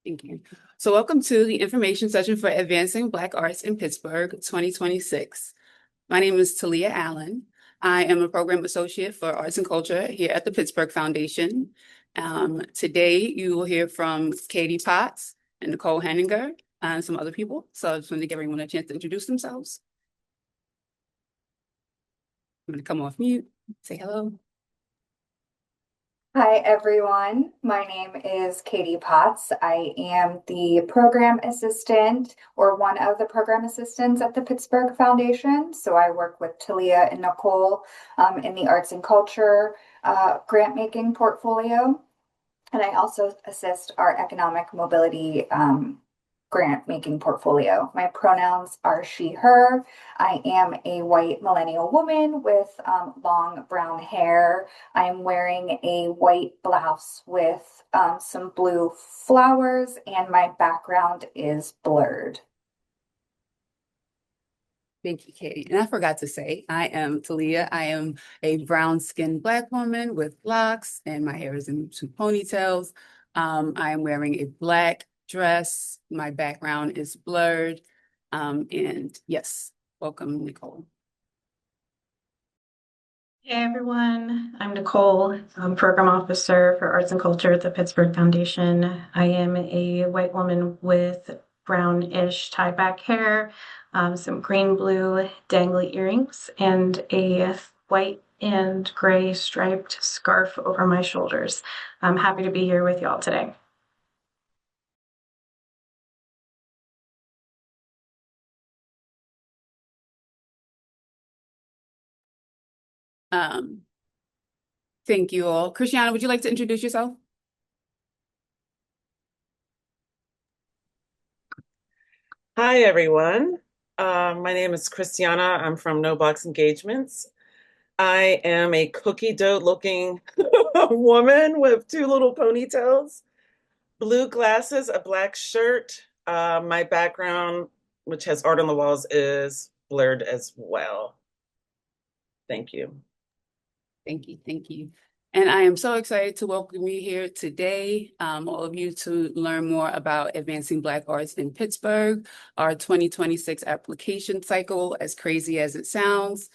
Thank you. So welcome to the information session for Advancing Black Arts in Pittsburgh 2026. My name is Talia Allen. I am a program associate for arts and culture here at the Pittsburgh Foundation. Today you will hear from Katie Potts and Nicole Henninger and some other people. So I just want to give everyone a chance to introduce themselves. I'm going to come off mute, say hello. Hi, everyone. My name is Katie Potts. I am the program assistant or one of the program assistants at the Pittsburgh Foundation. So I work with Talia and Nicole in the arts and culture grant making portfolio. And I also assist our economic mobility grant making portfolio. My pronouns are she, her. I am a white millennial woman with long brown hair. I'm wearing a white blouse with some blue flowers, and my background is blurred. Thank you, Katie. And I forgot to say, I am Talia. I am a brown-skinned Black woman with locks, and my hair is in two ponytails. I am wearing a Black dress. My background is blurred. And yes, welcome, Nicole. Hey everyone, I'm Nicole. I'm Program Officer for Arts and Culture at the Pittsburgh Foundation. I am a white woman with brownish tie-back hair, some green-blue dangly earrings, and a white and gray striped scarf over my shoulders. I'm happy to be here with y'all today. Thank you all. Christiana, would you like to introduce yourself? Hi, everyone. My name is Christiana. I'm from No Box Engagements. I am a cookie dough looking woman with two little ponytails, blue glasses, a black shirt. My background, which has art on the walls, is blurred as well. Thank you. Thank you. Thank you. And I am so excited to welcome you here today, all of you, to learn more about Advancing Black Arts in Pittsburgh, our 2026 application cycle, as crazy as it sounds.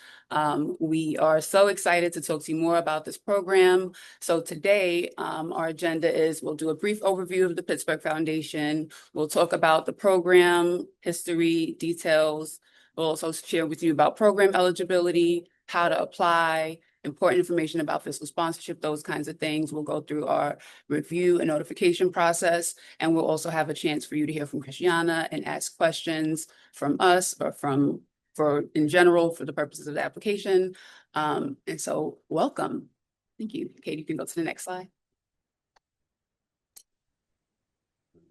We are so excited to talk to you more about this program. So today, our agenda is we'll do a brief overview of the Pittsburgh Foundation. We'll talk about the program, history, details. We'll also share with you about program eligibility, how to apply, important information about fiscal sponsorship, those kinds of things. We'll go through our review and notification process, and we'll also have a chance for you to hear from Christiana and ask questions from us or in general for the purposes of the application. And so welcome. Thank you. Katie, you can go to the next slide.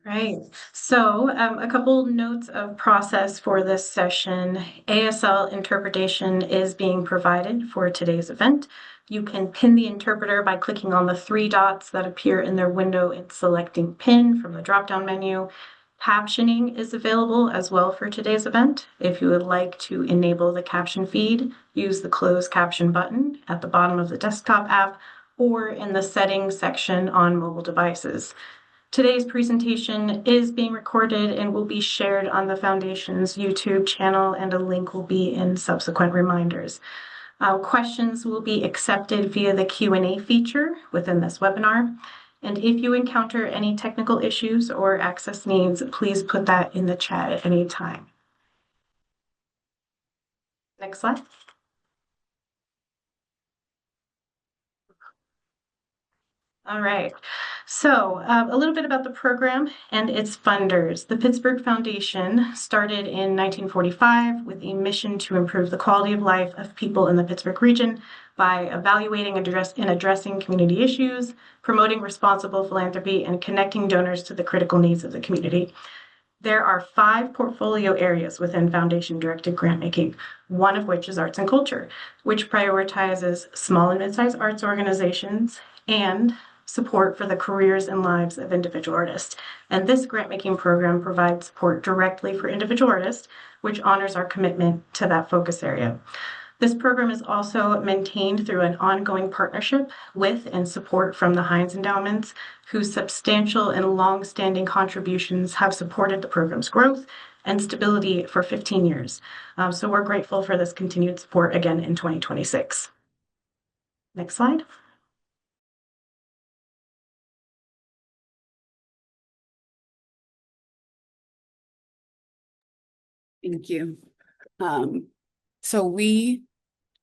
Right. So a couple notes of process for this session. ASL interpretation is being provided for today's event. You can pin the interpreter by clicking on the three dots that appear in their window and selecting pin from the drop-down menu. Captioning is available as well for today's event. If you would like to enable the caption feed, use the close caption button at the bottom of the desktop app or in the settings section on mobile devices. Today's presentation is being recorded and will be shared on the Foundation's YouTube channel, and a link will be in subsequent reminders. Questions will be accepted via the Q&A feature within this webinar. And if you encounter any technical issues or access needs, please put that in the chat at any time. Next slide. All right, so a little bit about the program and its funders. The Pittsburgh Foundation started in 1945 with a mission to improve the quality of life of people in the Pittsburgh region by evaluating and addressing community issues, promoting responsible philanthropy, and connecting donors to the critical needs of the community. There are 5 portfolio areas within Foundation-directed grant-making, one of which is arts and culture, which prioritizes small and mid-sized arts organizations and support for the careers and lives of individual artists. And this grant-making program provides support directly for individual artists, which honors our commitment to that focus area. This program is also maintained through an ongoing partnership with and support from the Heinz Endowments, whose substantial and long-standing contributions have supported the program's growth and stability for 15 years. So we're grateful for this continued support again in 2026. Next slide. Thank you. So we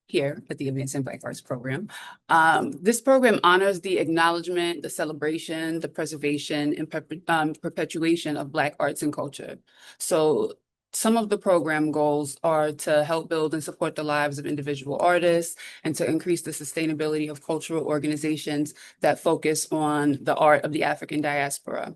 here at the Advancing Black Arts Program, this program honors the acknowledgement, the celebration, the preservation, and perpetuation of Black arts and culture. So some of the program goals are to help build and support the lives of individual artists and to increase the sustainability of cultural organizations that focus on the art of the African diaspora.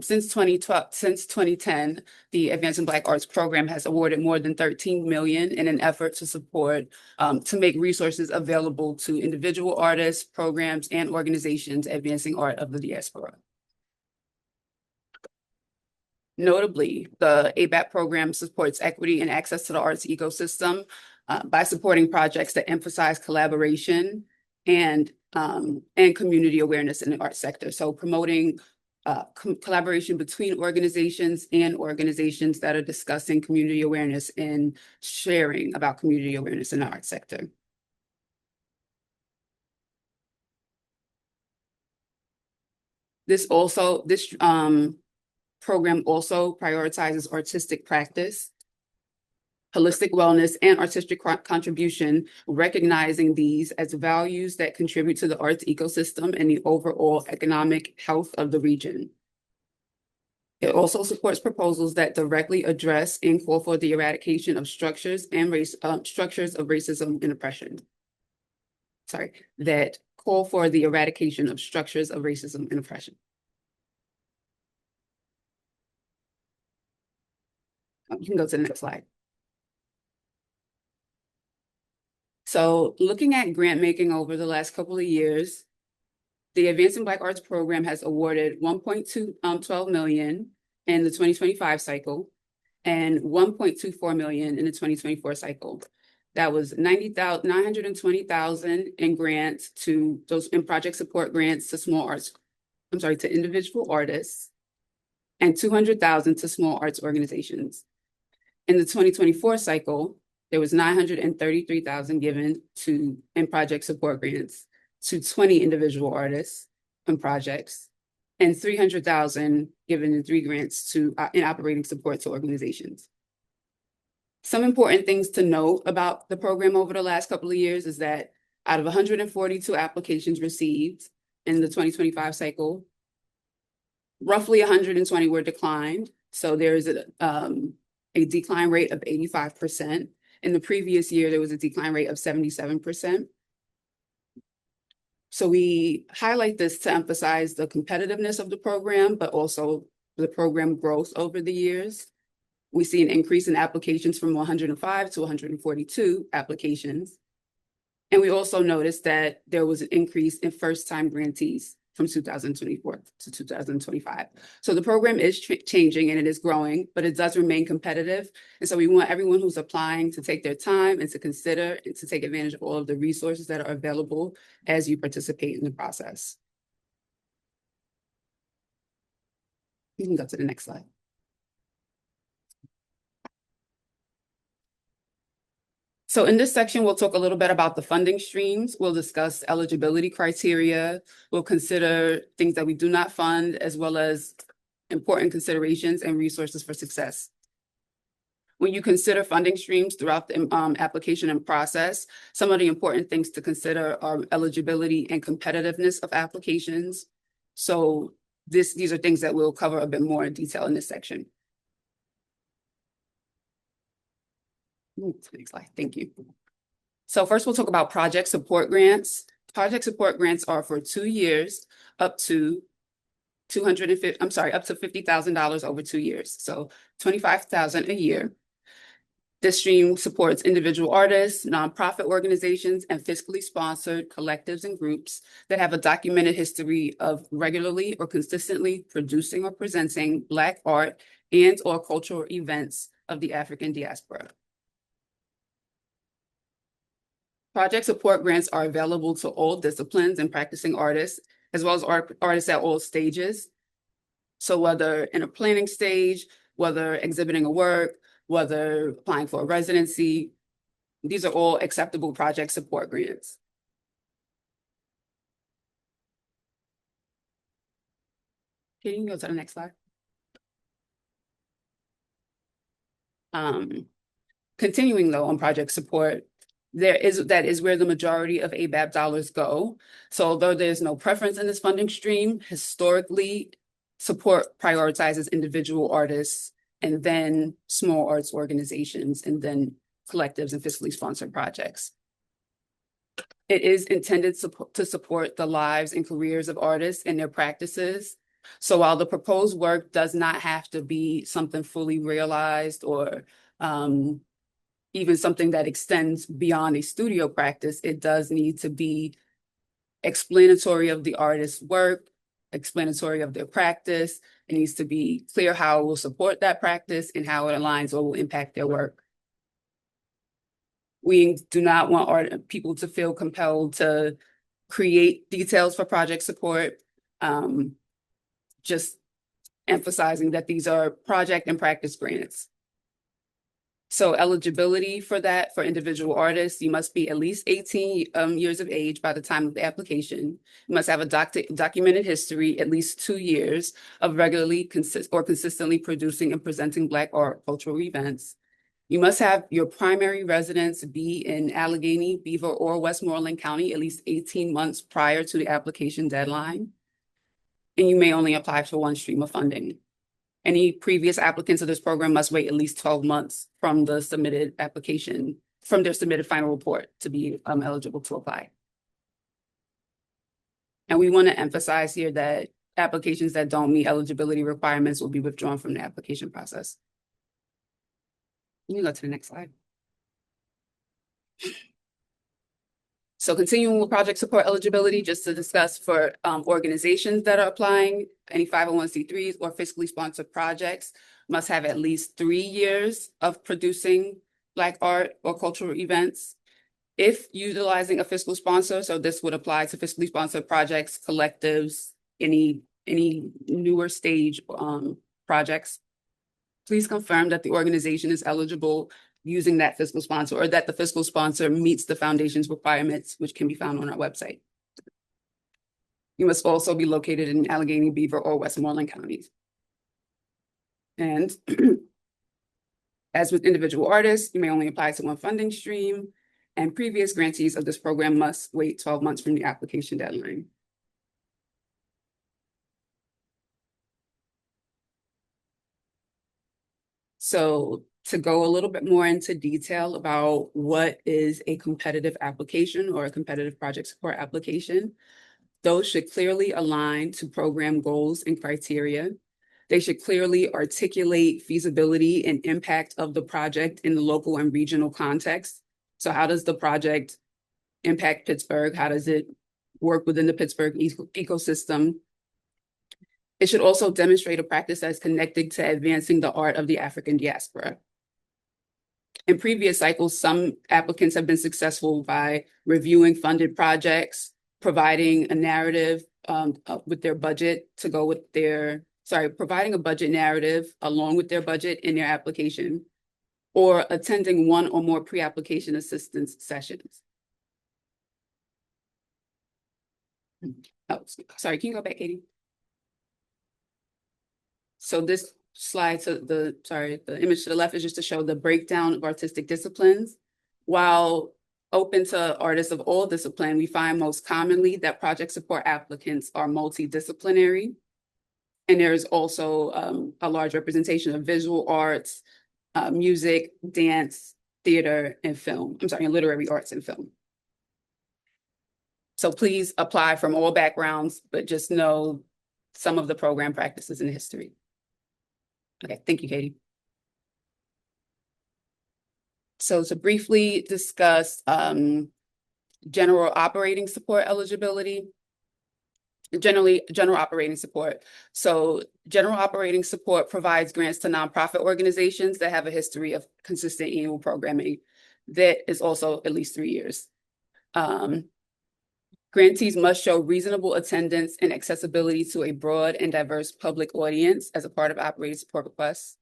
Since 2010, the Advancing Black Arts Program has awarded more than $13 million in an effort to support, to make resources available to individual artists, programs, and organizations advancing art of the diaspora. Notably, the ABAP program supports equity and access to the arts ecosystem by supporting projects that emphasize collaboration and community awareness in the arts sector. So promoting collaboration between organizations and organizations that are discussing community awareness and sharing about community awareness in the arts sector. This program also prioritizes artistic practice, holistic wellness, and artistic contribution, recognizing these as values that contribute to the arts ecosystem and the overall economic health of the region. It also supports proposals that directly address and call for the eradication of structures of racism and oppression. That call for the eradication of structures of racism and oppression. You can go to the next slide. So looking at grant making over the last couple of years, the Advancing Black Arts Program has awarded $1.12 million in the 2025 cycle and $1.24 million in the 2024 cycle. That was $920,000 in grants to those in project support grants to to individual artists, and $200,000 to small arts organizations. In the 2024 cycle, there was $933,000 given in project support grants to 20 individual artists and projects, and $300,000 given in 3 grants in operating support to organizations. Some important things to note about the program over the last couple of years is that out of 142 applications received in the 2025 cycle, roughly 120 were declined. So there is a decline rate of 85%. In the previous year, there was a decline rate of 77%. So we highlight this to emphasize the competitiveness of the program, but also the program growth over the years. We see an increase in applications from 105 to 142 applications. And we also noticed that there was an increase in first-time grantees from 2024 to 2025. So the program is changing and it is growing, but it does remain competitive. And so we want everyone who's applying to take their time and to consider and to take advantage of all of the resources that are available as you participate in the process. You can go to the next slide. So in this section, we'll talk a little bit about the funding streams. We'll discuss eligibility criteria. We'll consider things that we do not fund, as well as important considerations and resources for success. When you consider funding streams throughout the application and process, some of the important things to consider are eligibility and competitiveness of applications. So these are things that we'll cover a bit more in detail in this section. Next slide. Thank you. So first we'll talk about project support grants. Project support grants are for 2 years, up to $50,000 over 2 years. So $25,000 a year. This stream supports individual artists, nonprofit organizations, and fiscally sponsored collectives and groups that have a documented history of regularly or consistently producing or presenting Black art and/or cultural events of the African diaspora. Project support grants are available to all disciplines and practicing artists, as well as artists at all stages. So whether in a planning stage, whether exhibiting a work, whether applying for a residency, these are all acceptable project support grants. Can you go to the next slide? Continuing though on project support, that is where the majority of ABAP dollars go. So although there's no preference in this funding stream, historically, support prioritizes individual artists and then small arts organizations and then collectives and fiscally sponsored projects. It is intended to support the lives and careers of artists and their practices. So while the proposed work does not have to be something fully realized or even something that extends beyond a studio practice, it does need to be explanatory of the artist's work, explanatory of their practice. It needs to be clear how it will support that practice and how it aligns or will impact their work. We do not want people to feel compelled to create details for project support. Just emphasizing that these are project and practice grants. So eligibility for that, for individual artists, you must be at least 18 years of age by the time of the application. You must have a documented history, at least 2 years of regularly consistently producing and presenting Black art cultural events. You must have your primary residence be in Allegheny, Beaver, or Westmoreland County at least 18 months prior to the application deadline. And you may only apply for one stream of funding. Any previous applicants of this program must wait at least 12 months from the submitted application, from their submitted final report to be eligible to apply. And we want to emphasize here that applications that don't meet eligibility requirements will be withdrawn from the application process. You can go to the next slide. So continuing with project support eligibility, just to discuss for organizations that are applying, any 501c3s or fiscally sponsored projects must have at least 3 years of producing Black art or cultural events. If utilizing a fiscal sponsor, so this would apply to fiscally sponsored projects, collectives, any newer stage projects, please confirm that the organization is eligible using that fiscal sponsor or that the fiscal sponsor meets the foundation's requirements, which can be found on our website. You must also be located in Allegheny, Beaver, or Westmoreland counties. And as with individual artists, you may only apply to one funding stream, and previous grantees of this program must wait 12 months from the application deadline. So to go a little bit more into detail about what is a competitive application or a competitive project support application, those should clearly align to program goals and criteria. They should clearly articulate feasibility and impact of the project in the local and regional context. So how does the project impact Pittsburgh? How does it work within the Pittsburgh ecosystem? It should also demonstrate a practice that's connected to advancing the art of the African diaspora. In previous cycles, some applicants have been successful by reviewing funded projects, providing a narrative with their budget to go with their, providing a budget narrative along with their budget in their application, or attending one or more pre-application assistance sessions. Oh, sorry, can you go back, Katie? So this slide to the image to the left is just to show the breakdown of artistic disciplines. While open to artists of all discipline, we find most commonly that project support applicants are multidisciplinary. And there's also a large representation of visual arts, music, dance, theater, and film. And literary arts and film. So please apply from all backgrounds, but just know some of the program practices and history. Okay, thank you, Katie. So to briefly discuss general operating support eligibility, general operating support. So general operating support provides grants to nonprofit organizations that have a history of consistent annual programming that is also at least 3 years. Grantees must show reasonable attendance and accessibility to a broad and diverse public audience as a part of operating support requests.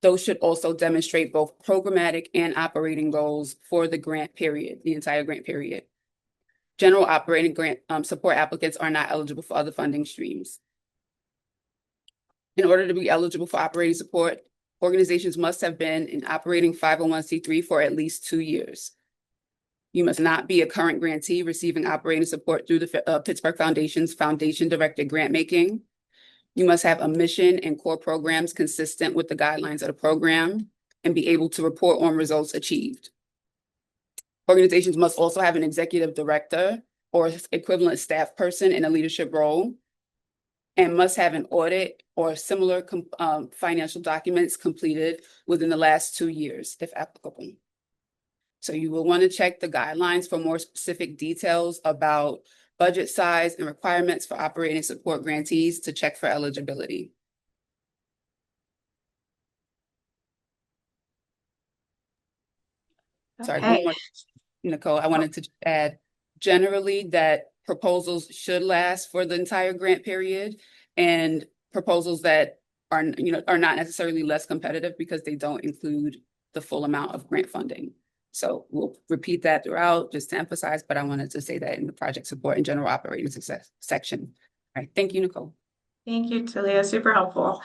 Those should also demonstrate both programmatic and operating goals for the grant period, the entire grant period. General operating grant support applicants are not eligible for other funding streams. In order to be eligible for operating support, organizations must have been an operating 501c3 for at least 2 years. You must not be a current grantee receiving operating support through the Pittsburgh Foundation's foundation-directed grant making. You must have a mission and core programs consistent with the guidelines of the program and be able to report on results achieved. Organizations must also have an executive director or equivalent staff person in a leadership role and must have an audit or similar financial documents completed within the last 2 years, if applicable. So you will want to check the guidelines for more specific details about budget size and requirements for operating support grantees to check for eligibility. Sorry, Okay. one more, Nicole, I wanted to add generally that proposals should last for the entire grant period, and proposals that are not necessarily less competitive because they don't include the full amount of grant funding. So we'll repeat that throughout just to emphasize, but I wanted to say that in the project support and general operating success section. All right, thank you, Nicole. Thank you, Talia, super helpful.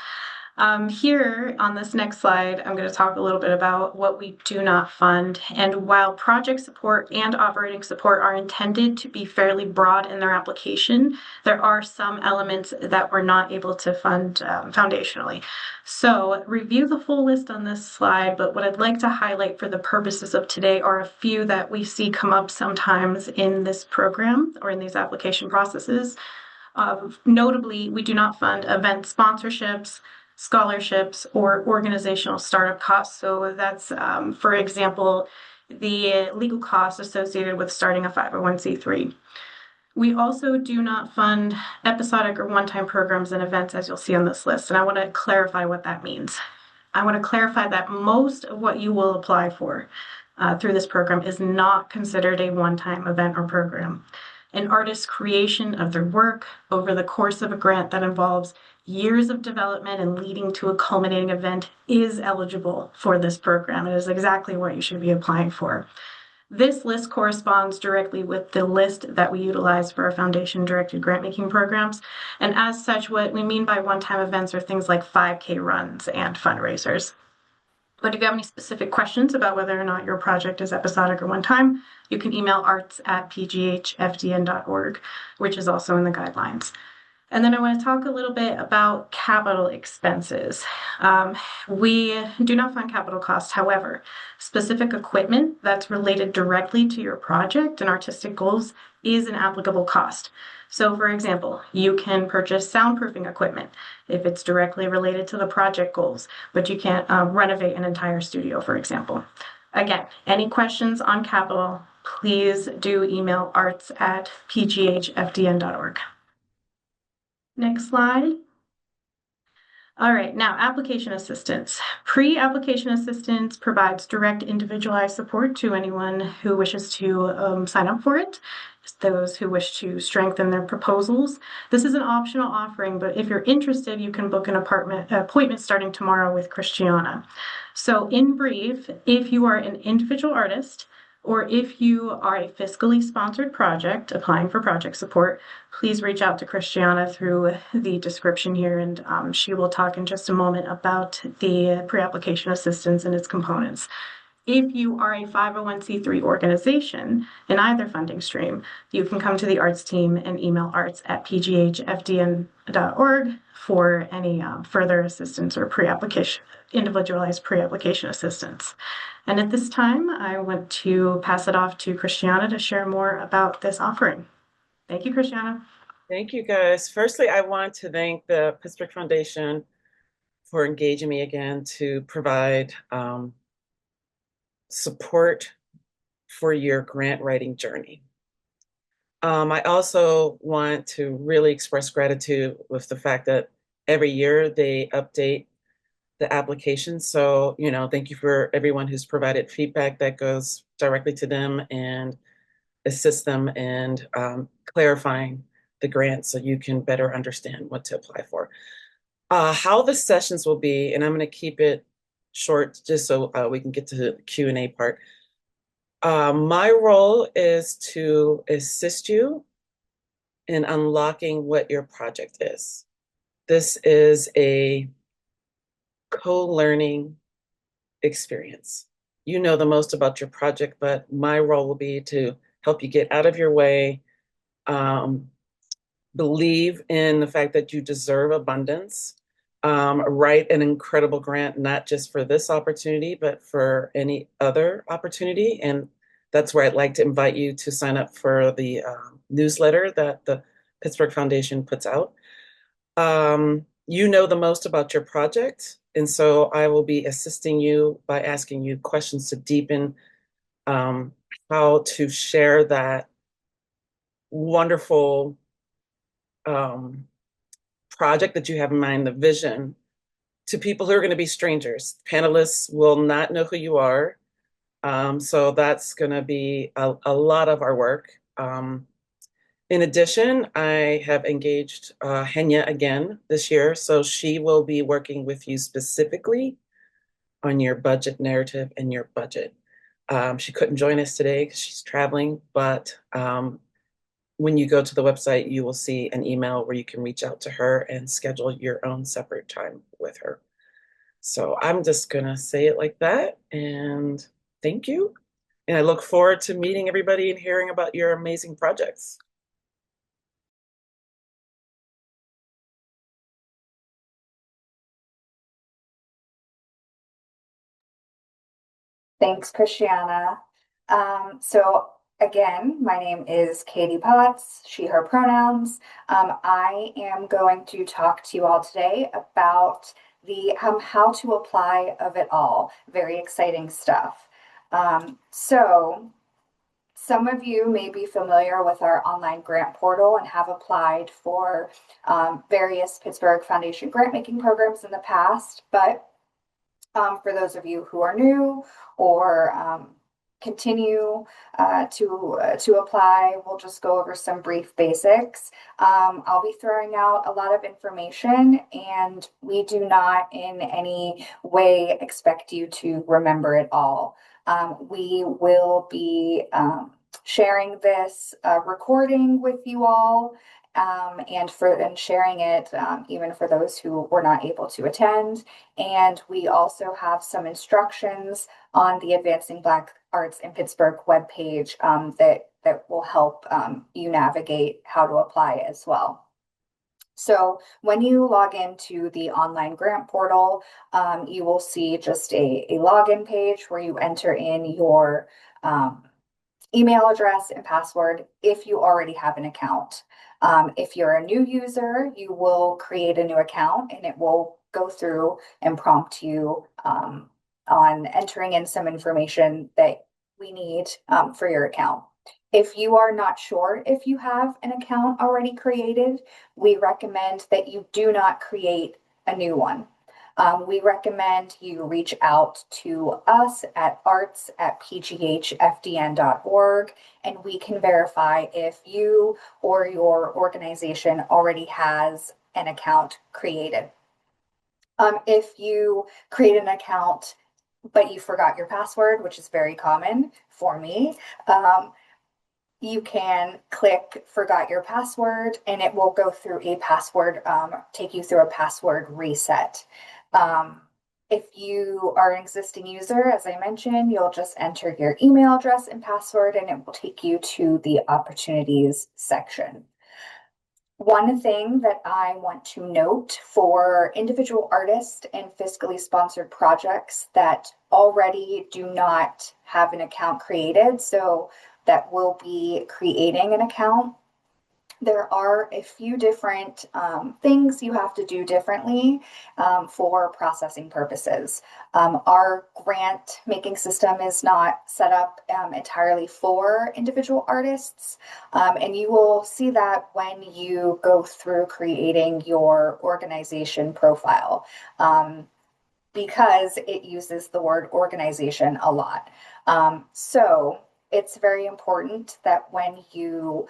Here on this next slide, I'm going to talk a little bit about what we do not fund. And while project support and operating support are intended to be fairly broad in their application, there are some elements that we're not able to fund foundationally. So review the full list on this slide, but what I'd like to highlight for the purposes of today are a few that we see come up sometimes in this program or in these application processes. Notably, we do not fund event sponsorships, scholarships, or organizational startup costs. So that's, for example, the legal costs associated with starting a 501c3. We also do not fund episodic or one-time programs and events, as you'll see on this list. And I want to clarify what that means. I want to clarify that most of what you will apply for through this program is not considered a one-time event or program. An artist's creation of their work over the course of a grant that involves years of development and leading to a culminating event is eligible for this program. It is exactly what you should be applying for. This list corresponds directly with the list that we utilize for our foundation-directed grant-making programs. And as such, what we mean by one-time events are things like 5K runs and fundraisers. But if you have any specific questions about whether or not your project is episodic or one-time, you can email arts@pghfdn.org, which is also in the guidelines. And then I want to talk a little bit about capital expenses. We do not fund capital costs. However, specific equipment that's related directly to your project and artistic goals is an applicable cost. So for example, you can purchase soundproofing equipment if it's directly related to the project goals, but you can't renovate an entire studio, for example. Again, any questions on capital, please do email arts@pghfdn.org. Next slide. All right, now application assistance. Pre-application assistance provides direct individualized support to anyone who wishes to sign up for it, those who wish to strengthen their proposals. This is an optional offering, but if you're interested, you can book an appointment starting tomorrow with Christiana. So in brief, if you are an individual artist, or if you are a fiscally sponsored project applying for project support, please reach out to Christiana through the description here, and she will talk in just a moment about the pre-application assistance and its components. If you are a 501c3 organization in either funding stream, you can come to the arts team and email arts@pghfdn.org for any further assistance or individualized pre-application assistance. And at this time, I want to pass it off to Christiana to share more about this offering. Thank you, Christiana. Thank you, guys. Firstly, I want to thank the Pittsburgh Foundation for engaging me again to provide support for your grant writing journey. I also want to really express gratitude with the fact that every year they update the application. So, thank you for everyone who's provided feedback that goes directly to them. And assist them in clarifying the grant so you can better understand what to apply for. How the sessions will be, and I'm going to keep it short just so we can get to the Q&A part. My role is to assist you in unlocking what your project is. This is a co-learning experience. You know the most about your project, but my role will be to help you get out of your way, believe in the fact that you deserve abundance, write an incredible grant, not just for this opportunity, but for any other opportunity. And that's where I'd like to invite you to sign up for the newsletter that the Pittsburgh Foundation puts out. You know the most about your project, and so I will be assisting you by asking you questions to deepen how to share that wonderful project that you have in mind, the vision, to people who are going to be strangers. Panelists will not know who you are, so that's going to be a lot of our work. In addition, I have engaged Henya again this year, so she will be working with you specifically on your budget narrative and your budget. She couldn't join us today because she's traveling, but when you go to the website, you will see an email where you can reach out to her and schedule your own separate time with her. So I'm just going to say it like that, and thank you. And I look forward to meeting everybody and hearing about your amazing projects. Thanks, Christiana. So again, my name is Katie Potts, she, her pronouns. I am going to talk to you all today about the how to apply of it all. Very exciting stuff. So some of you may be familiar with our online grant portal and have applied for various Pittsburgh Foundation grant making programs in the past, but for those of you who are new or continue to apply, we'll just go over some brief basics. I'll be throwing out a lot of information, and we do not in any way expect you to remember it all. We will be sharing this recording with you all, and sharing it even for those who were not able to attend. And we also have some instructions on the Advancing Black Arts in Pittsburgh webpage that will help you navigate how to apply as well. So when you log into the online grant portal, you will see just a login page where you enter in your email address and password if you already have an account. If you're a new user, you will create a new account and it will go through and prompt you on entering in some information that we need for your account. If you are not sure if you have an account already created, we recommend that you do not create a new one. We recommend you reach out to us at arts@pghfdn.org, and we can verify if you or your organization already has an account created. If you create an account but you forgot your password, which is very common for me, you can click forgot your password and it will go through a password, take you through a password reset. If you are an existing user, as I mentioned, you'll just enter your email address and password and it will take you to the opportunities section. One thing that I want to note for individual artists and fiscally sponsored projects that already do not have an account created, so that will be creating an account, there are a few different things you have to do differently for processing purposes. Our grant making system is not set up entirely for individual artists, and you will see that when you go through creating your organization profile, because it uses the word organization a lot. So it's very important that when you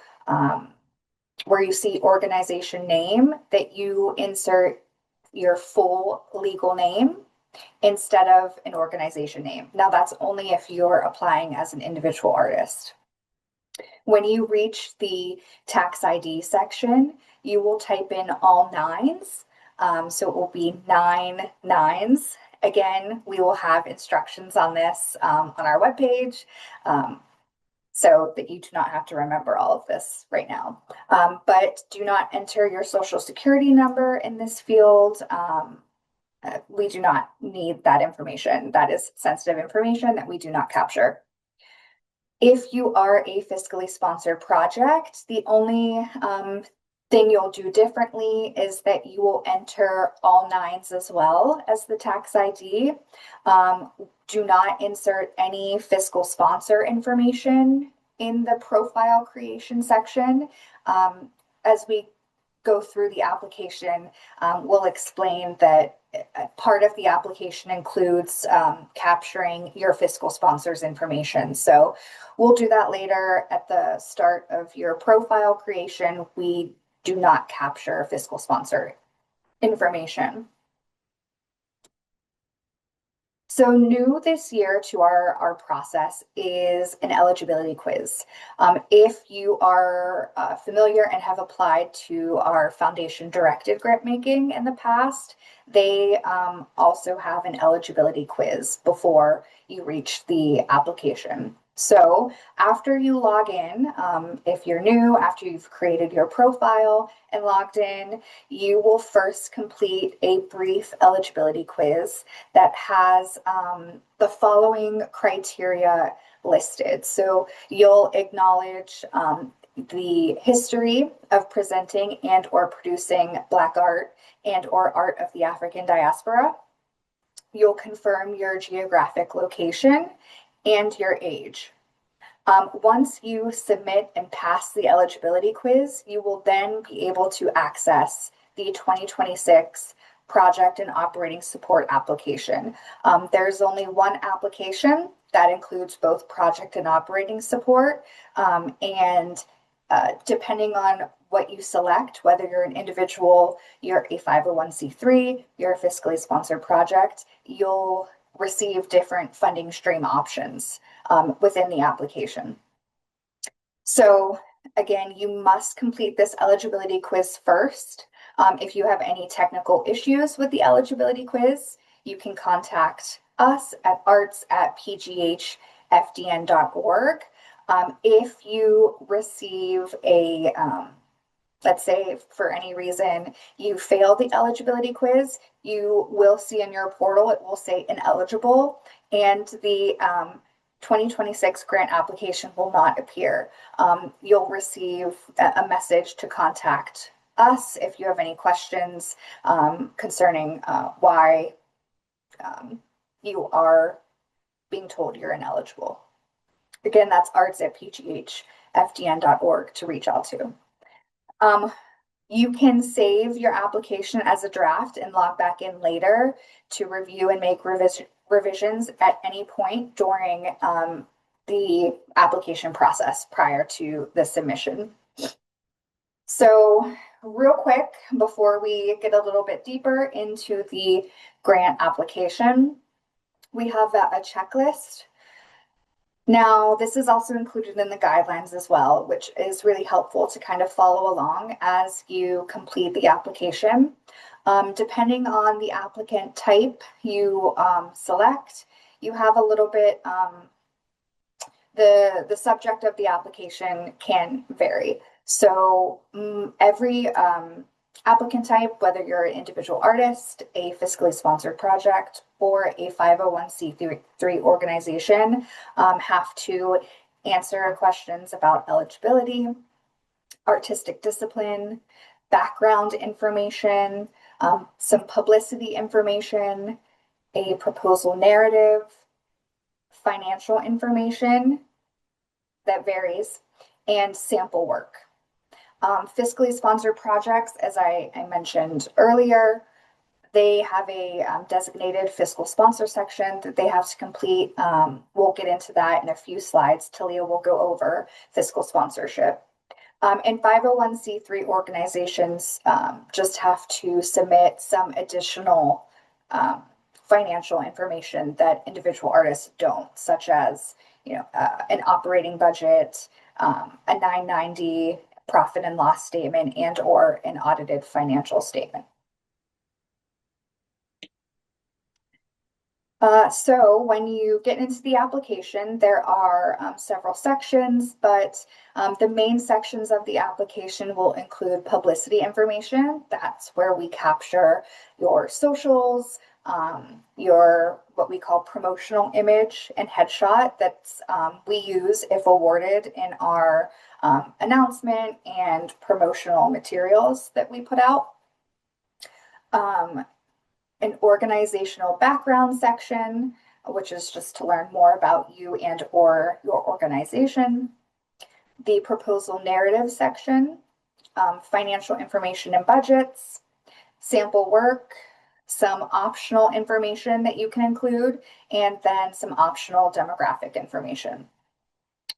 where you see organization name, that you insert your full legal name instead of an organization name. Now, that's only if you're applying as an individual artist. When you reach the tax ID section, you will type in all nines. So it will be 9 nines. Again, we will have instructions on this on our webpage, so that you do not have to remember all of this right now. But do not enter your social security number in this field. We do not need that information. That is sensitive information that we do not capture. If you are a fiscally sponsored project, the only thing you'll do differently is that you will enter all nines as well as the tax ID. Do not insert any fiscal sponsor information in the profile creation section. As we go through the application, we'll explain that part of the application includes capturing your fiscal sponsor's information. So we'll do that later at the start of your profile creation. We do not capture fiscal sponsor information. So new this year to our process is an eligibility quiz. If you are familiar and have applied to our foundation directed grant making in the past, they also have an eligibility quiz before you reach the application. So after you log in, if you're new, after you've created your profile and logged in, you will first complete a brief eligibility quiz that has the following criteria listed. So you'll acknowledge the history of presenting and or producing Black art and or art of the African diaspora. You'll confirm your geographic location and your age. Once you submit and pass the eligibility quiz, you will then be able to access the 2026 project and operating support application. There's only one application that includes both project and operating support. Depending on what you select, whether you're an individual, you're a 501c3, you're a fiscally sponsored project, you'll receive different funding stream options within the application. So again, you must complete this eligibility quiz first. If you have any technical issues with the eligibility quiz, you can contact us at arts@pghfdn.org. If you receive a let's say for any reason you fail the eligibility quiz, you will see in your portal, it will say ineligible, and the 2026 grant application will not appear. You'll receive a message to contact us if you have any questions concerning why you are being told you're ineligible. Again, that's arts@pghfdn.org to reach out to. You can save your application as a draft and log back in later to review and make revisions at any point during the application process prior to the submission. So real quick, before we get a little bit deeper into the grant application, we have a checklist. Now, this is also included in the guidelines as well, which is really helpful to kind of follow along as you complete the application. Depending on the applicant type you select, you have a little bit, the subject of the application can vary. So every applicant type, whether you're an individual artist, a fiscally sponsored project, or a 501c3 organization, have to answer questions about eligibility, artistic discipline, background information, some publicity information, a proposal narrative, financial information that varies, and sample work. Fiscally sponsored projects, as I mentioned earlier, They have a designated fiscal sponsor section that they have to complete. We'll get into that in a few slides. Talia will go over fiscal sponsorship. And 501c3 organizations just have to submit some additional financial information that individual artists don't, such as an operating budget, a 990 profit and loss statement, and or an audited financial statement. So when you get into the application, there are several sections, but the main sections of the application will include publicity information. That's where we capture your socials, your what we call promotional image and headshot that's we use if awarded in our announcement and promotional materials that we put out. An organizational background section, which is just to learn more about you and or your organization. The proposal narrative section, financial information and budgets, sample work, some optional information that you can include, and then some optional demographic information.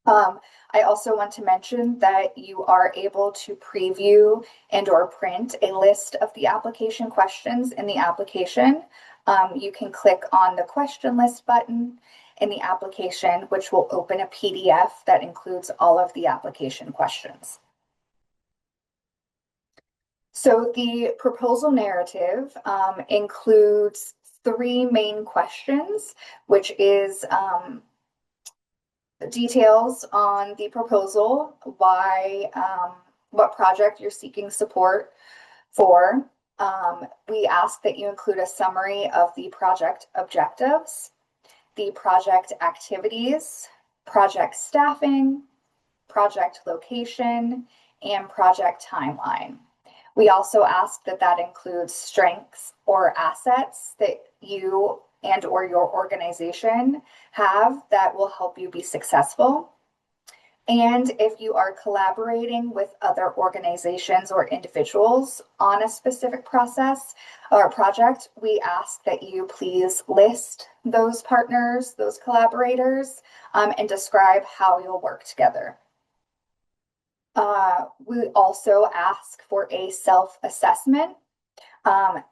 I also want to mention that you are able to preview and or print a list of the application questions in the application. You can click on the question list button in the application, which will open a PDF that includes all of the application questions. So the proposal narrative includes 3 main questions, which is details on the proposal, why, what project you're seeking support for. We ask that you include a summary of the project objectives, the project activities, project staffing, project location, and project timeline. We also ask that that includes strengths or assets that you and or your organization have that will help you be successful. And if you are collaborating with other organizations or individuals on a specific process or project, we ask that you please list those partners, those collaborators, and describe how you'll work together. We also ask for a self-assessment.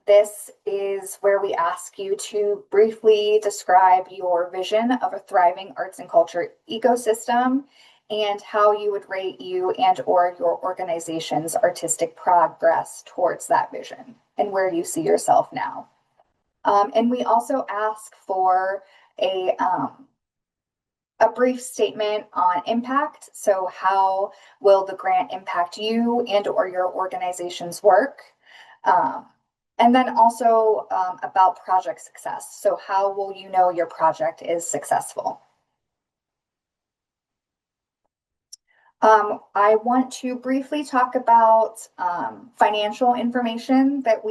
This is where we ask you to briefly describe your vision of a thriving arts and culture ecosystem and how you would rate you and or your organization's artistic progress towards that vision and where you see yourself now. And we also ask for a brief statement on impact. So how will the grant impact you and or your organization's work? And then also about project success. So how will you know your project is successful? I want to briefly talk about financial information that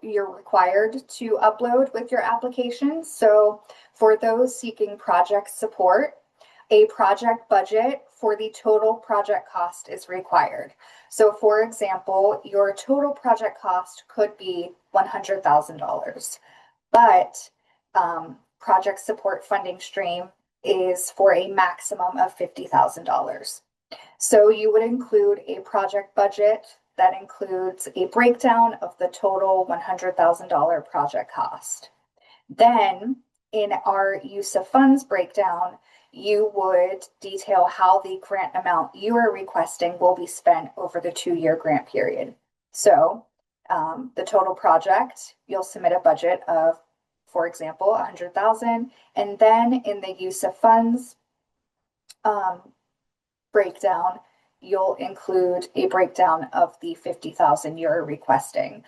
you're required to upload with your application. So for those seeking project support, a project budget for the total project cost is required. So for example, your total project cost could be $100,000, but project support funding stream is for a maximum of $50,000. So you would include a project budget that includes a breakdown of the total $100,000 project cost. Then in our use of funds breakdown, you would detail how the grant amount you are requesting will be spent over the 2-year grant period. So the total project, you'll submit a budget of, for example, $100,000, and then in the use of funds breakdown, you'll include a breakdown of the $50,000 you're requesting.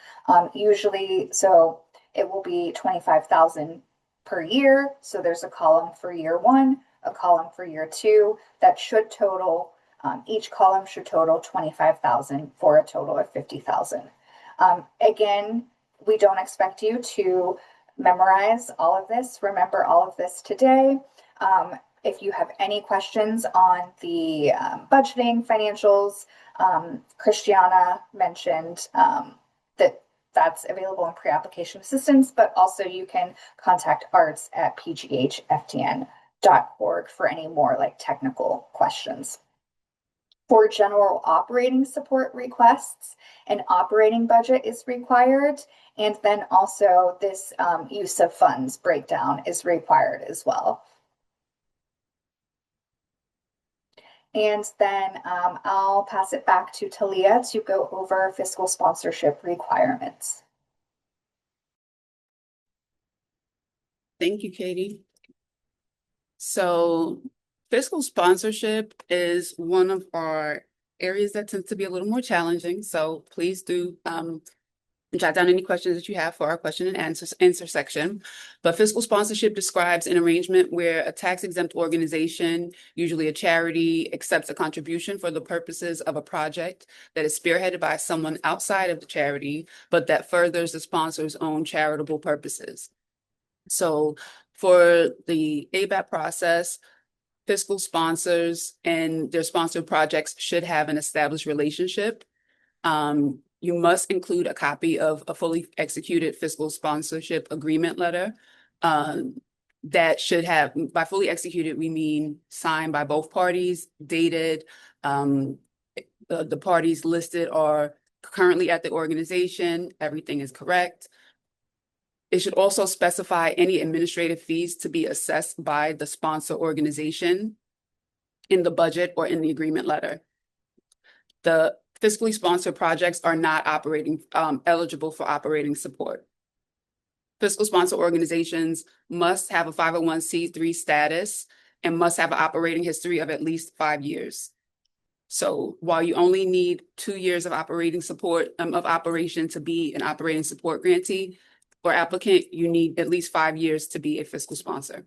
Usually, so it will be $25,000 per year. So there's a column for year 1, a column for year 2 that should total, each column should total $25,000 for a total of $50,000. Again, we don't expect you to memorize all of this, remember all of this today. If you have any questions on the budgeting, financials, Christiana mentioned that that's available in pre-application assistance, but also you can contact arts@pghftn.org for any more like technical questions. For general operating support requests, an operating budget is required, and then also this use of funds breakdown is required as well. And then I'll pass it back to Talia to go over fiscal sponsorship requirements. Thank you, Katie. So fiscal sponsorship is one of our areas that tends to be a little more challenging. So please do jot down any questions that you have for our question and answer section. But fiscal sponsorship describes an arrangement where a tax-exempt organization, usually a charity, accepts a contribution for the purposes of a project that is spearheaded by someone outside of the charity, but that furthers the sponsor's own charitable purposes. So for the ABAP process, fiscal sponsors and their sponsored projects should have an established relationship. You must include a copy of a fully executed fiscal sponsorship agreement letter. That should have, by fully executed, we mean signed by both parties, dated. The parties listed are currently at the organization. Everything is correct. It should also specify any administrative fees to be assessed by the sponsor organization in the budget or in the agreement letter. The fiscally sponsored projects are not eligible for operating support. Fiscal sponsor organizations must have a 501c3 status and must have an operating history of at least 5 years. So while you only need 2 years of operating support of operation to be an operating support grantee or applicant, you need at least 5 years to be a fiscal sponsor.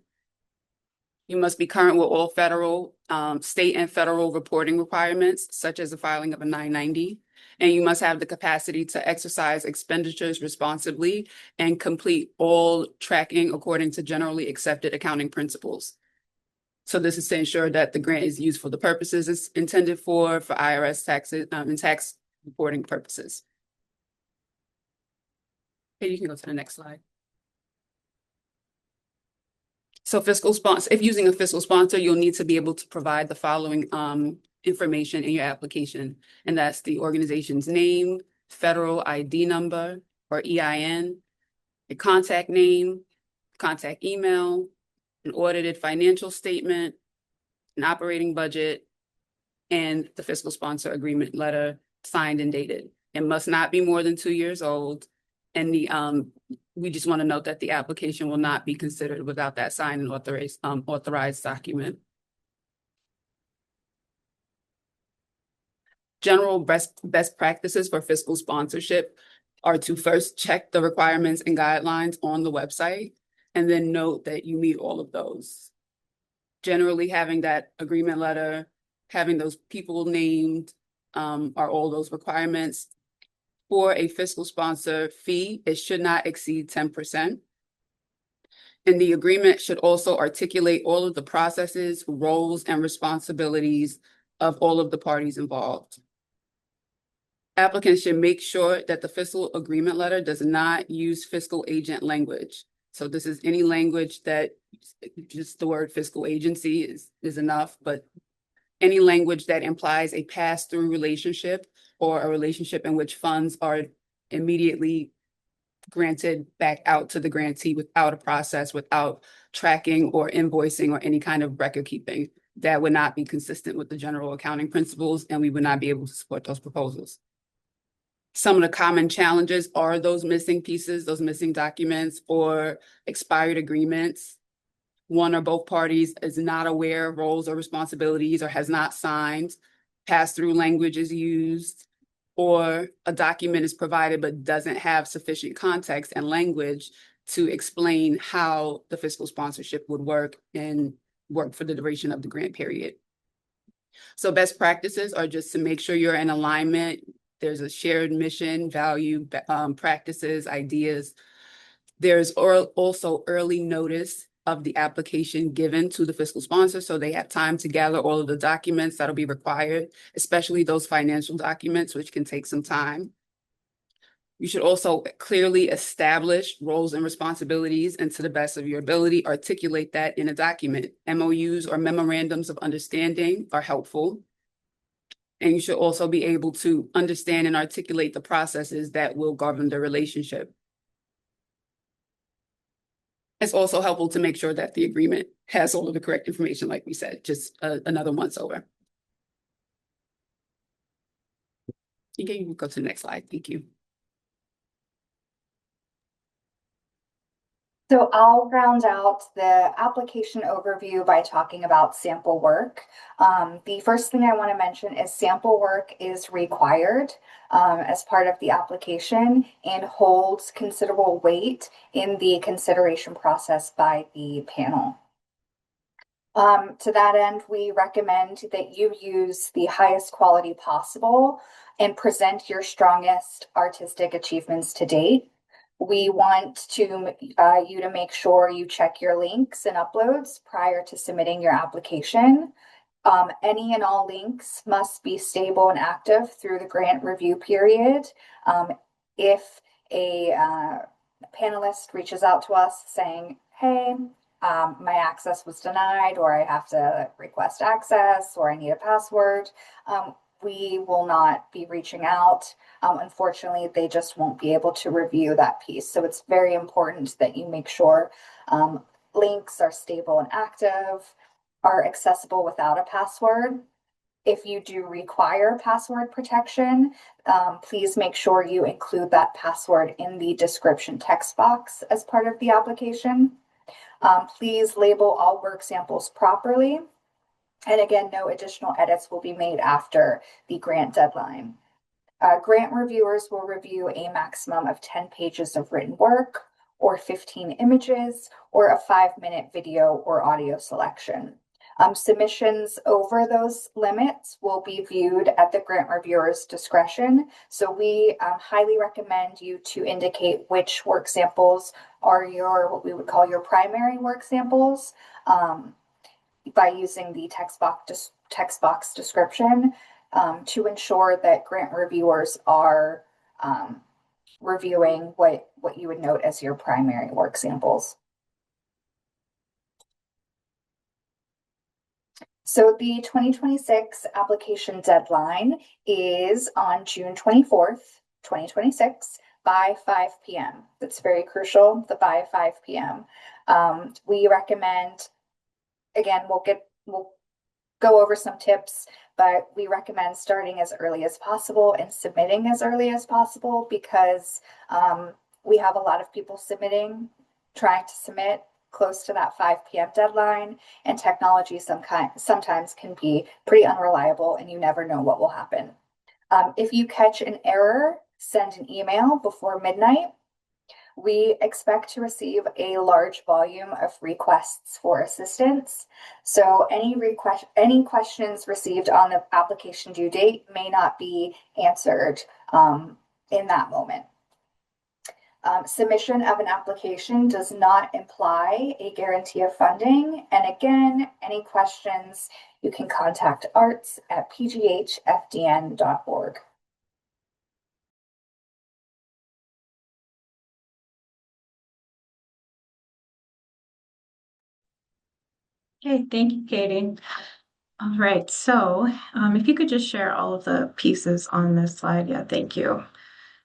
You must be current with all federal, state and federal reporting requirements, such as the filing of a 990. And you must have the capacity to exercise expenditures responsibly and complete all tracking according to generally accepted accounting principles. So this is to ensure that the grant is used for the purposes it's intended for IRS taxes and tax reporting purposes. Okay, you can go to the next slide. So fiscal sponsor, if using a fiscal sponsor, you'll need to be able to provide the following information in your application, and that's the organization's name, federal ID number or EIN, a contact name, contact email, an audited financial statement, an operating budget, and the fiscal sponsor agreement letter signed and dated. It must not be more than 2 years old. And we just want to note that the application will not be considered without that signed and authorized document. General best practices for fiscal sponsorship are to first check the requirements and guidelines on the website, and then note that you meet all of those. Generally, having that agreement letter, having those people named are all those requirements. For a fiscal sponsor fee, it should not exceed 10%. And the agreement should also articulate all of the processes, roles, and responsibilities of all of the parties involved. Applicants should make sure that the fiscal agreement letter does not use fiscal agent language. So this is any language that just the word fiscal agency is enough, but any language that implies a pass-through relationship or a relationship in which funds are immediately granted back out to the grantee without a process, without tracking or invoicing or any kind of record keeping, that would not be consistent with the general accounting principles, and we would not be able to support those proposals. Some of the common challenges are those missing pieces, those missing documents or expired agreements. One or both parties is not aware of roles or responsibilities or has not signed. Pass-through language is used, or a document is provided but doesn't have sufficient context and language to explain how the fiscal sponsorship would work and work for the duration of the grant period. So best practices are just to make sure you're in alignment. There's a shared mission, value, practices, ideas. There's also early notice of the application given to the fiscal sponsor, so they have time to gather all of the documents that'll be required, especially those financial documents, which can take some time. You should also clearly establish roles and responsibilities and to the best of your ability, articulate that in a document. MOUs or memorandums of understanding are helpful. And you should also be able to understand and articulate the processes that will govern the relationship. It's also helpful to make sure that the agreement has all of the correct information, like we said, just another once over. You can go to the next slide. Thank you. So I'll round out the application overview by talking about sample work. The first thing I want to mention is sample work is required as part of the application and holds considerable weight in the consideration process by the panel. To that end, we recommend that you use the highest quality possible and present your strongest artistic achievements to date. We want you to make sure you check your links and uploads prior to submitting your application. Any and all links must be stable and active through the grant review period. If a panelist reaches out to us saying, hey, my access was denied, or I have to request access, or I need a password, we will not be reaching out. Unfortunately, they just won't be able to review that piece. So it's very important that you make sure links are stable and active, are accessible without a password. If you do require password protection, please make sure you include that password in the description text box as part of the application. Please label all work samples properly. And again, no additional edits will be made after the grant deadline. Grant reviewers will review a maximum of 10 pages of written work, or 15 images, or a 5-minute video or audio selection. Submissions over those limits will be viewed at the grant reviewer's discretion. So we highly recommend you to indicate which work samples are what we would call your primary work samples by using the text box description to ensure that grant reviewers are reviewing what you would note as your primary work samples. So the 2026 application deadline is on June 24th, 2026 by 5 p.m. That's very crucial, the by 5 p.m. We recommend, again, we'll go over some tips, but we recommend starting as early as possible and submitting as early as possible because we have a lot of people trying to submit close to that 5 p.m. deadline, and technology sometimes can be pretty unreliable and you never know what will happen. If you catch an error, send an email before midnight. We expect to receive a large volume of requests for assistance. So any questions received on the application due date may not be answered in that moment. Submission of an application does not imply a guarantee of funding. And again, any questions, you can contact arts@pghfdn.org. Okay, thank you, Katie. All right, so if you could just share all of the pieces on this slide. Yeah, thank you.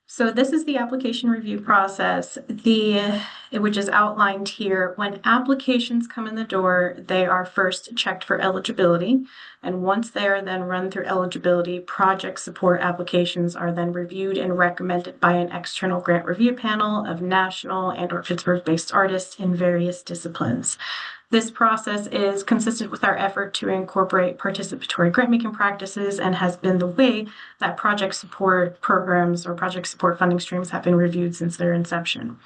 So this is the application review process, which is outlined here. When applications come in the door, they are first checked for eligibility. And once they are then run through eligibility, project support applications are then reviewed and recommended by an external grant review panel of national and/or Pittsburgh-based artists in various disciplines. This process is consistent with our effort to incorporate participatory grant-making practices and has been the way that project support programs or project support funding streams have been reviewed since their inception.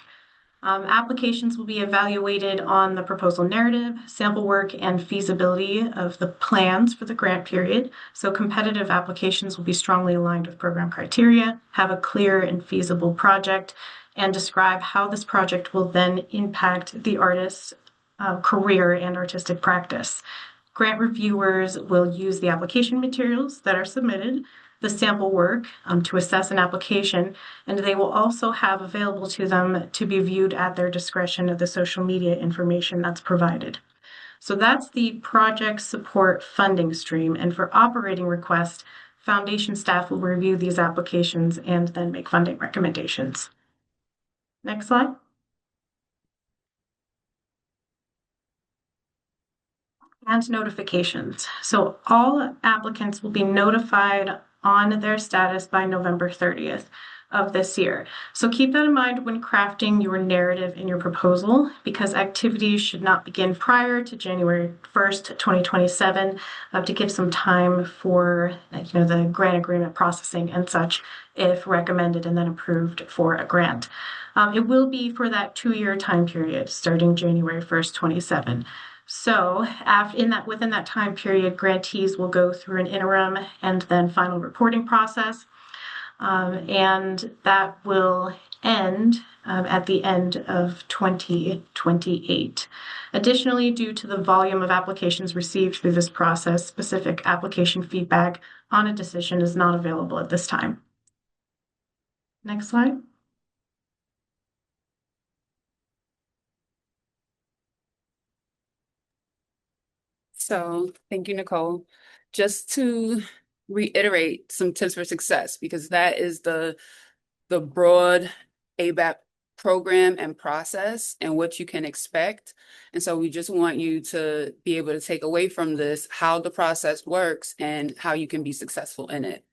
Applications will be evaluated on the proposal narrative, sample work, and feasibility of the plans for the grant period. So competitive applications will be strongly aligned with program criteria, have a clear and feasible project, and describe how this project will then impact the artist's career and artistic practice. Grant reviewers will use the application materials that are submitted, the sample work to assess an application, and they will also have available to them to be viewed at their discretion of the social media information that's provided. So that's the project support funding stream. And for operating requests, foundation staff will review these applications and then make funding recommendations. Next slide. And notifications. So all applicants will be notified on their status by November 30th of this year. So keep that in mind when crafting your narrative in your proposal, because activities should not begin prior to January 1st, 2027, to give some time for the grant agreement processing and such, if recommended and then approved for a grant. It will be for that 2-year time period starting January 1st, 27. So within that time period, grantees will go through an interim and then final reporting process. And that will end at the end of 2028. Additionally, due to the volume of applications received through this process, specific application feedback on a decision is not available at this time. Next slide. So thank you, Nicole. Just to reiterate some tips for success, because that is the broad ABAP program and process and what you can expect. And so we just want you to be able to take away from this how the process works and how you can be successful in it.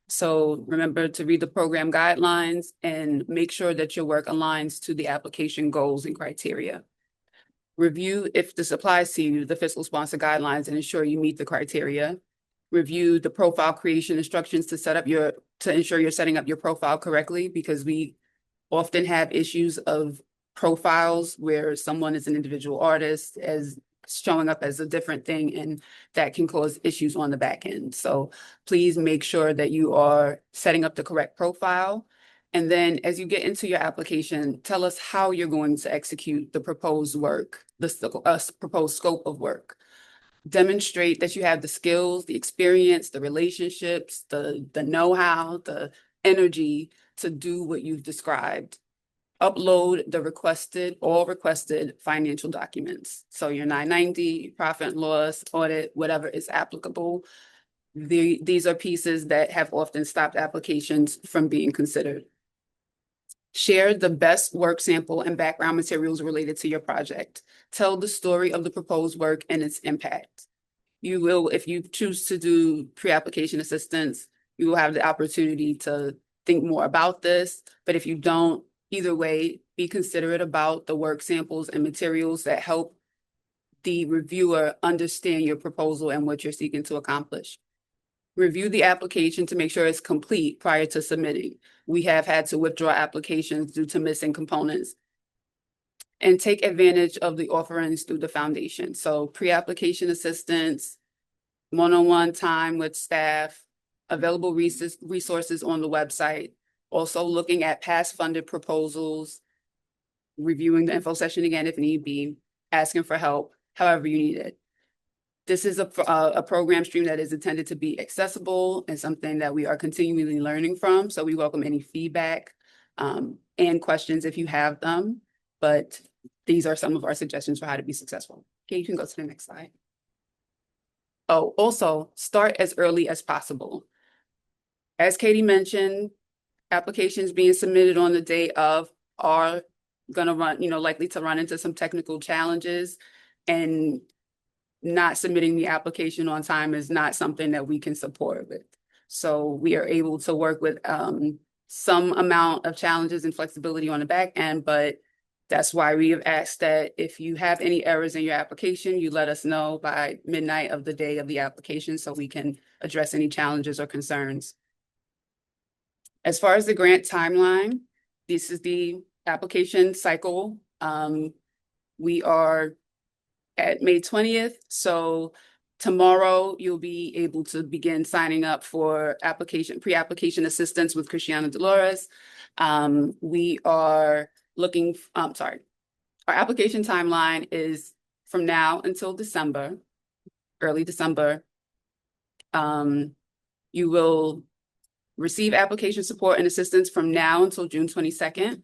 So remember to read the program guidelines and make sure that your work aligns to the application goals and criteria. Review, if this applies to you, the fiscal sponsor guidelines and ensure you meet the criteria. Review the profile creation instructions to ensure you're setting up your profile correctly, because we often have issues of profiles where someone is an individual artist as showing up as a different thing, and that can cause issues on the back end. So please make sure that you are setting up the correct profile. And then as you get into your application, tell us how you're going to execute the proposed work, the proposed scope of work. Demonstrate that you have the skills, the experience, the relationships, the know-how, the energy to do what you've described. Upload all requested financial documents. So your 990, profit and loss, audit, whatever is applicable. These are pieces that have often stopped applications from being considered. Share the best work sample and background materials related to your project. Tell the story of the proposed work and its impact. You will, if you choose to do pre-application assistance, you will have the opportunity to think more about this. But if you don't, either way, be considerate about the work samples and materials that help the reviewer understand your proposal and what you're seeking to accomplish. Review the application to make sure it's complete prior to submitting. We have had to withdraw applications due to missing components. And take advantage of the offerings through the foundation. So pre-application assistance, one-on-one time with staff, available resources on the website, also looking at past funded proposals, reviewing the info session again if need be, asking for help, however you need it. This is a program stream that is intended to be accessible and something that we are continually learning from. So we welcome any feedback and questions if you have them. But these are some of our suggestions for how to be successful. Okay, you can go to the next slide. Oh, also start as early as possible. As Katie mentioned, applications being submitted on the day of are going to run, likely to run into some technical challenges, and not submitting the application on time is not something that we can support with. So we are able to work with some amount of challenges and flexibility on the back end, but that's why we have asked that if you have any errors in your application, you let us know by midnight of the day of the application so we can address any challenges or concerns. As far as the grant timeline, this is the application cycle. We are at May 20th. So tomorrow you'll be able to begin signing up for pre-application assistance with Christiana Dolores. We are our application timeline is from now until December, early December. You will Receive application support and assistance from now until June 22nd.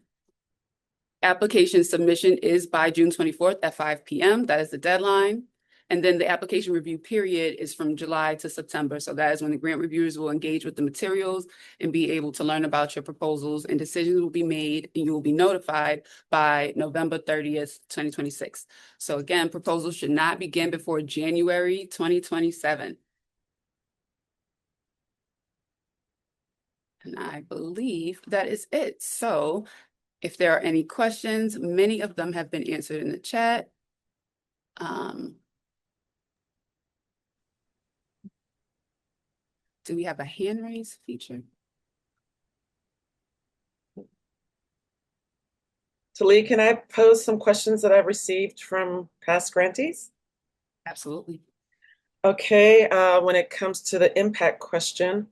Application submission is by June 24th at 5 p.m. That is the deadline. And then the application review period is from July to September. So that is when the grant reviewers will engage with the materials and be able to learn about your proposals, and decisions will be made and you will be notified by November 30th, 2026. So again, proposals should not begin before January 2027. And I believe that is it. So if there are any questions, many of them have been answered in the chat. Do we have a hand raise feature? Talia, can I pose some questions that I've received from past grantees? Absolutely. Okay, when it comes to the impact question,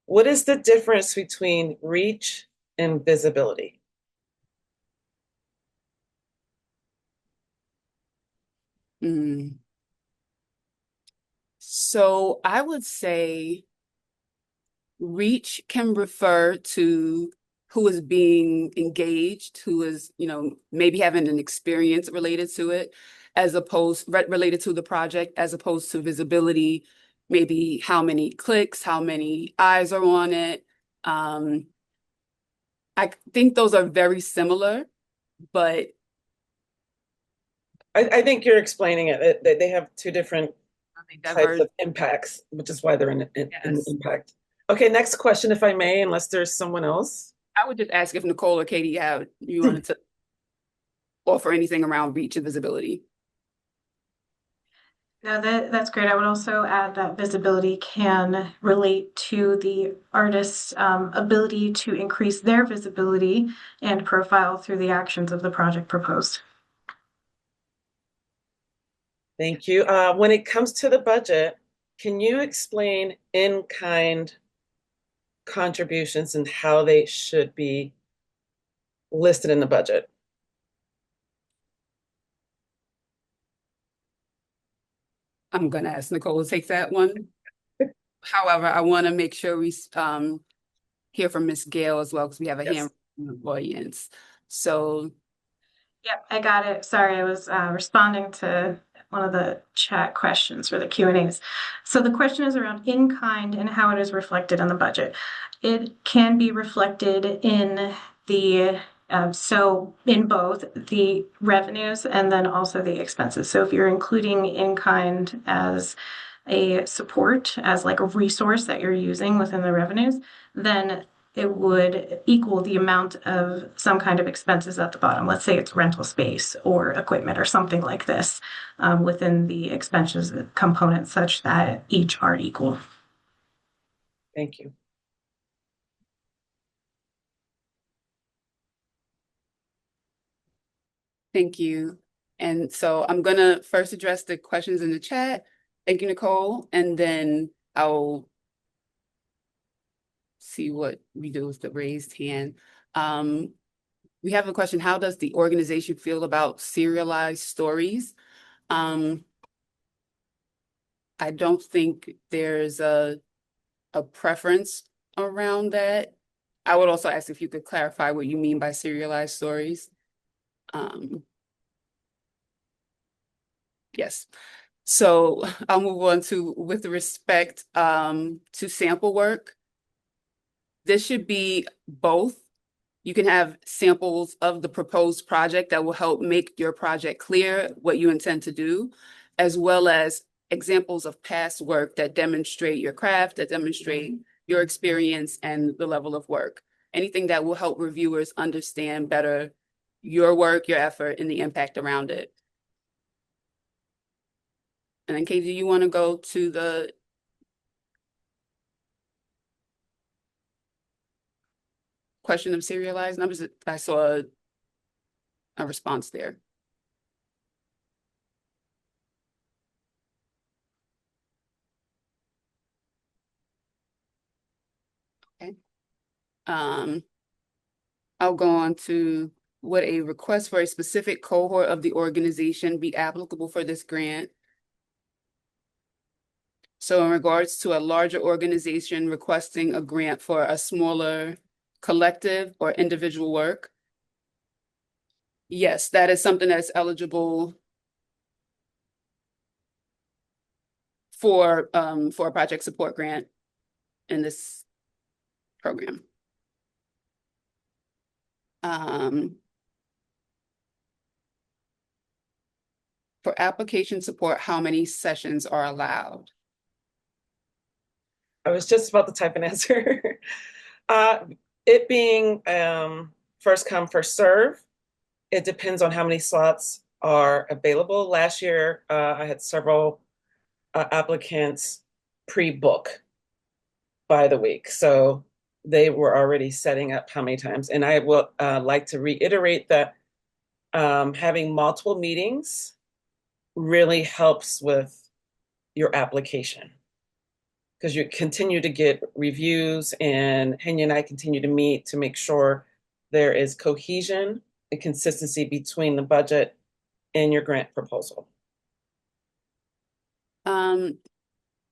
what is the difference between reach and visibility? So I would say reach can refer to who is being engaged, who is, maybe having an experience related to it, as opposed related to the project, as opposed to visibility, maybe how many clicks, how many eyes are on it. I think those are very similar, but I think you're explaining it. They have two different they types diverge. of impacts, which is why they're in Yes. impact. Okay, next question, if I may, unless there's someone else. I would just ask if Nicole or Katie you wanted to offer anything around reach and visibility. No, that's great. I would also add that visibility can relate to the artist's ability to increase their visibility and profile through the actions of the project proposed. Thank you. When it comes to the budget, can you explain in-kind contributions and how they should be listed in the budget? I'm going to ask Nicole to take that one. However, I want to make sure we hear from Ms. Gale as well, because we have a hand in the audience. So, Yep, I got it. Sorry, I was responding to one of the chat questions for the Q&As. So the question is around in-kind and how it is reflected in the budget. It can be reflected in the so in both the revenues and then also the expenses. So if you're including in-kind as a support, as like a resource that you're using within the revenues, then it would equal the amount of some kind of expenses at the bottom. Let's say it's rental space or equipment or something like this within the expenses component, such that each are equal. Thank you. thank you. And so I'm going to first address the questions in the chat. Thank you, Nicole. And then I'll see what we do with the raised hand. We have a question: how does the organization feel about serialized stories? I don't think there's a preference around that. I would also ask if you could clarify what you mean by serialized stories. Yes. So I'll move on to, with respect to sample work. This should be both. You can have samples of the proposed project that will help make your project clear what you intend to do, as well as examples of past work that demonstrate your craft, that demonstrate your experience and the level of work. Anything that will help reviewers understand better your work, your effort, and the impact around it. And then, Katie, do you want to go to the question of serialized numbers? I saw a response there. Okay. I'll go on to: would a request for a specific cohort of the organization be applicable for this grant? So in regards to a larger organization requesting a grant for a smaller collective or individual work, yes, that is something that's eligible for a project support grant in this program. For application support, how many sessions are allowed? I was just about to type an answer. It being first come, first serve, it depends on how many slots are available. Last year, I had several applicants pre-book by the week. So they were already setting up how many times. And I will like to reiterate that having multiple meetings really helps with your application because you continue to get reviews, and Henya and I continue to meet to make sure there is cohesion and consistency between the budget and your grant proposal.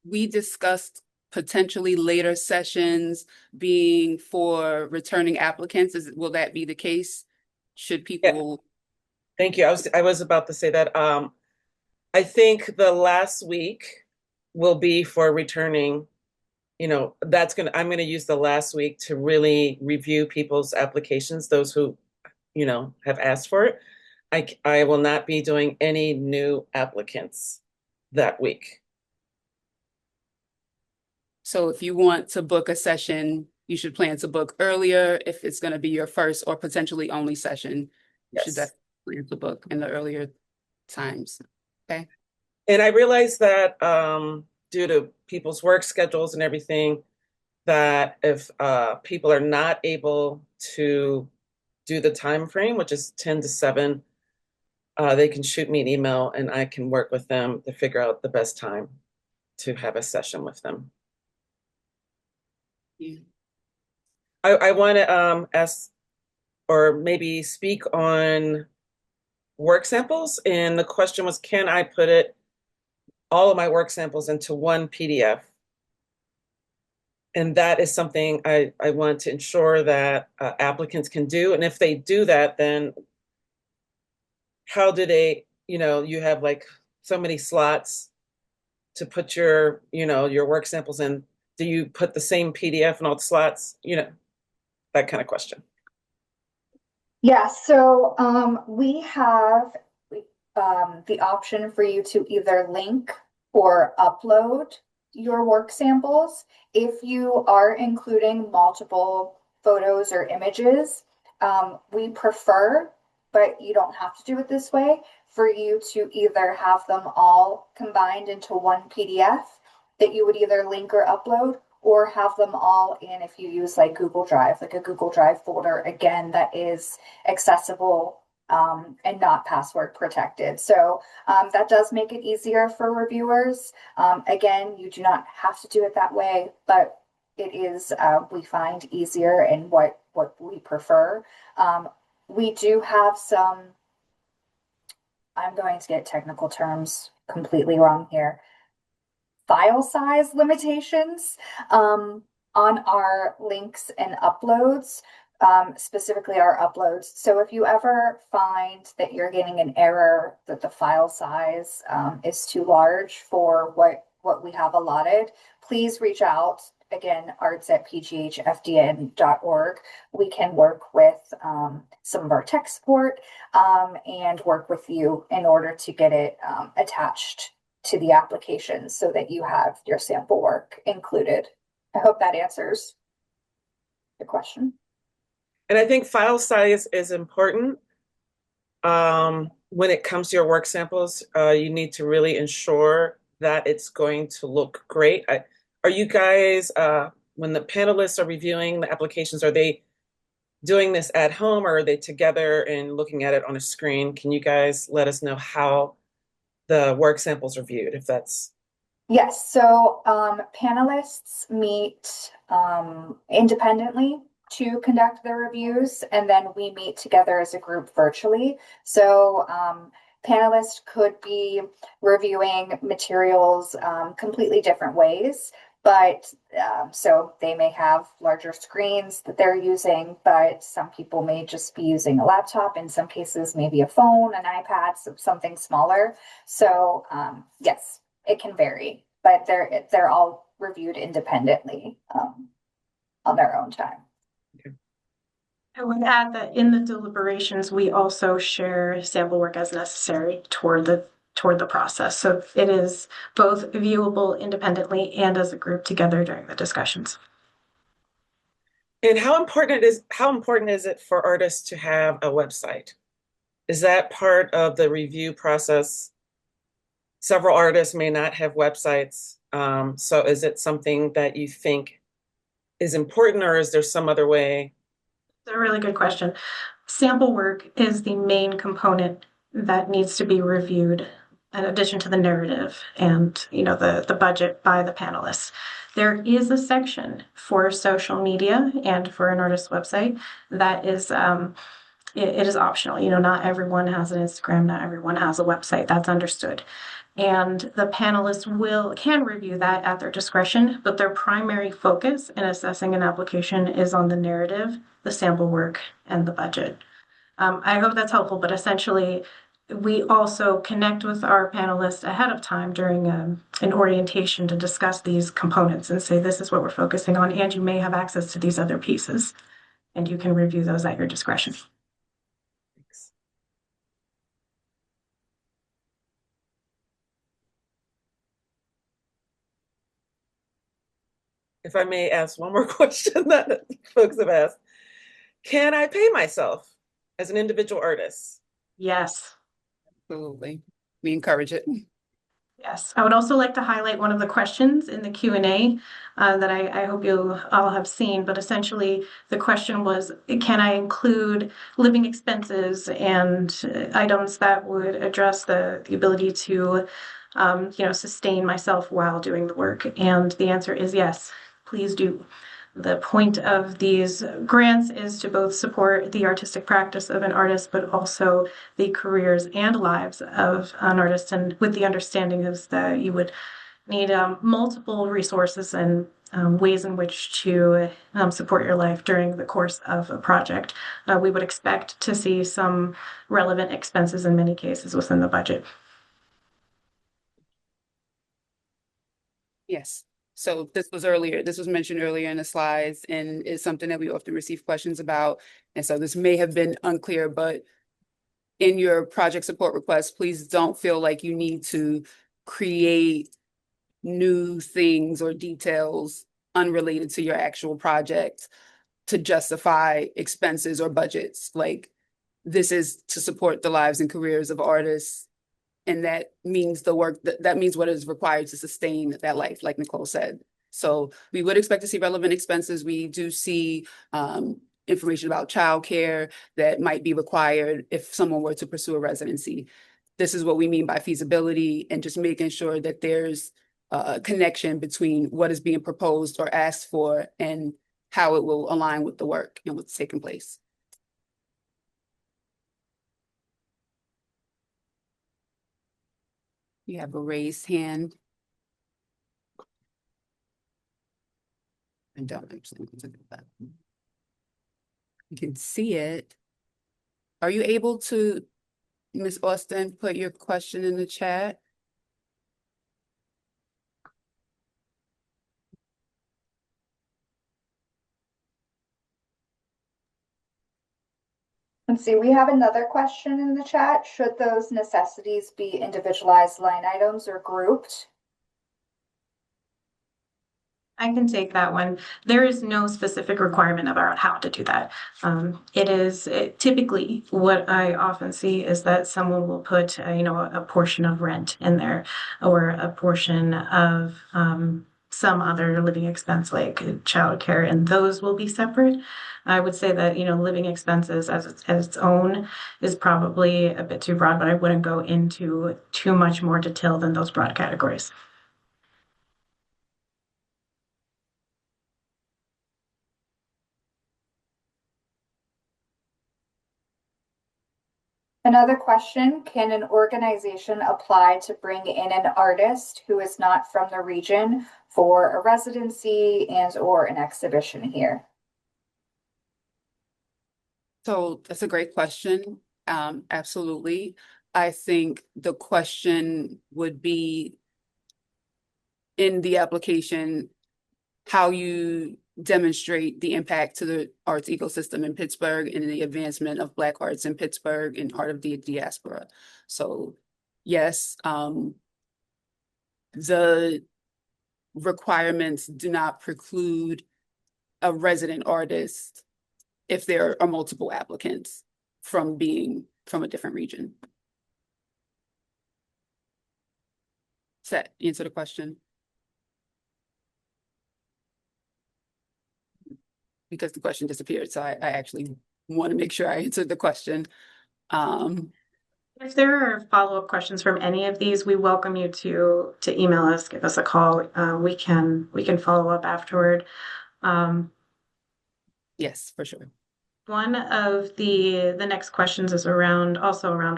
We discussed potentially later sessions being for returning applicants. Will that be the case? Should people? Thank you. I was about to say that. I think the last week will be for returning. I'm gonna use the last week to really review people's applications, those who, have asked for it. I will not be doing any new applicants that week. So if you want to book a session, you should plan to book earlier if it's going to be your first or potentially only session. You should Yes. definitely plan to book in the earlier times. Okay. And I realize that due to people's work schedules and everything, that if people are not able to do the time frame, which is 10 to 7, they can shoot me an email and I can work with them to figure out the best time to have a session with them. Yeah. I want to ask or maybe speak on work samples. And the question was, can I put all of my work samples into one PDF? And that is something I want to ensure that applicants can do. And if they do that, then how do they, you have like so many slots to put your work samples in. Do you put the same PDF in all the slots? That kind of question. Yeah, so we have the option for you to either link or upload your work samples. If you are including multiple photos or images, we prefer, but you don't have to do it this way, for you to either have them all combined into one PDF that you would either link or upload, or have them all in, if you use like Google Drive, like a Google Drive folder, again, that is accessible and not password protected. So that does make it easier for reviewers. Again, you do not have to do it that way, but it is, we find, easier and what we prefer. We do have some, I'm going to get technical terms completely wrong here, file size limitations on our links and uploads, specifically our uploads. So if you ever find that you're getting an error that the file size is too large for what we have allotted, please reach out. Again, arts@pghfdn.org. We can work with some of our tech support and work with you in order to get it attached to the application so that you have your sample work included. I hope that answers the question. And I think file size is important. When it comes to your work samples, you need to really ensure that it's going to look great. Are you guys, when the panelists are reviewing the applications, are they doing this at home or are they together and looking at it on a screen? Can you guys let us know how the work samples are viewed, if that's... Yes, so panelists meet independently to conduct their reviews, and then we meet together as a group virtually. So panelists could be reviewing materials completely different ways. But so they may have larger screens that they're using, but some people may just be using a laptop. In some cases, maybe a phone, an iPad, something smaller. So yes, it can vary, but they're all reviewed independently on their own time. I would add that in the deliberations, we also share sample work as necessary toward the process. So it is both viewable independently and as a group together during the discussions. And how important is it for artists to have a website? Is that part of the review process? Several artists may not have websites. So is it something that you think is important, or is there some other way? It's a really good question. Sample work is the main component that needs to be reviewed in addition to the narrative and the budget by the panelists. There is a section for social media and for an artist's website that is it is optional. Not everyone has an Instagram, not everyone has a website. That's understood. And the panelists can review that at their discretion, but their primary focus in assessing an application is on the narrative, the sample work, and the budget. I hope that's helpful, but essentially, we also connect with our panelists ahead of time during an orientation to discuss these components and say, this is what we're focusing on, and you may have access to these other pieces, and you can review those at your discretion. Thanks. If I may ask one more question that folks have asked, can I pay myself as an individual artist? Yes. Absolutely. We encourage it. Yes, I would also like to highlight one of the questions in the Q&A that I hope you all have seen, but essentially the question was, can I include living expenses and items that would address the ability to sustain myself while doing the work? And the answer is yes, please do. The point of these grants is to both support the artistic practice of an artist, but also the careers and lives of an artist. And with the understanding is that you would need multiple resources and ways in which to support your life during the course of a project. We would expect to see some relevant expenses in many cases within the budget. Yes. So this was mentioned earlier in the slides and is something that we often receive questions about. And so this may have been unclear, but in your project support request, please don't feel like you need to create new things or details unrelated to your actual project to justify expenses or budgets. Like, this is to support the lives and careers of artists. And that means the work that means what is required to sustain that life, like Nicole said. So we would expect to see relevant expenses. We do see information about childcare that might be required if someone were to pursue a residency. This is what we mean by feasibility, and just making sure that there's a connection between what is being proposed or asked for and how it will align with the work and what's taking place. You have a raised hand. I don't actually want to do that. You can see it. Are you able to, Ms. Austin, put your question in the chat? Let's see, we have another question in the chat. Should those necessities be individualized line items or grouped? I can take that one. There is no specific requirement about how to do that. Typically what I often see is that someone will put, a portion of rent in there or a portion of some other living expense like childcare, and those will be separate. I would say that, living expenses as its own is probably a bit too broad, but I wouldn't go into too much more detail than those broad categories. Another question, can an organization apply to bring in an artist who is not from the region for a residency and or an exhibition here? So that's a great question. Absolutely. I think the question would be in the application, how you demonstrate the impact to the arts ecosystem in Pittsburgh and the advancement of Black arts in Pittsburgh and art of the diaspora. So yes, the requirements do not preclude a resident artist if there are multiple applicants from being from a different region. Does that answer the question? Because the question disappeared, so I actually want to make sure I answered the question. If there are follow-up questions from any of these, we welcome you to email us, give us a call. We can follow up afterward. Yes, for sure. One of the next questions is around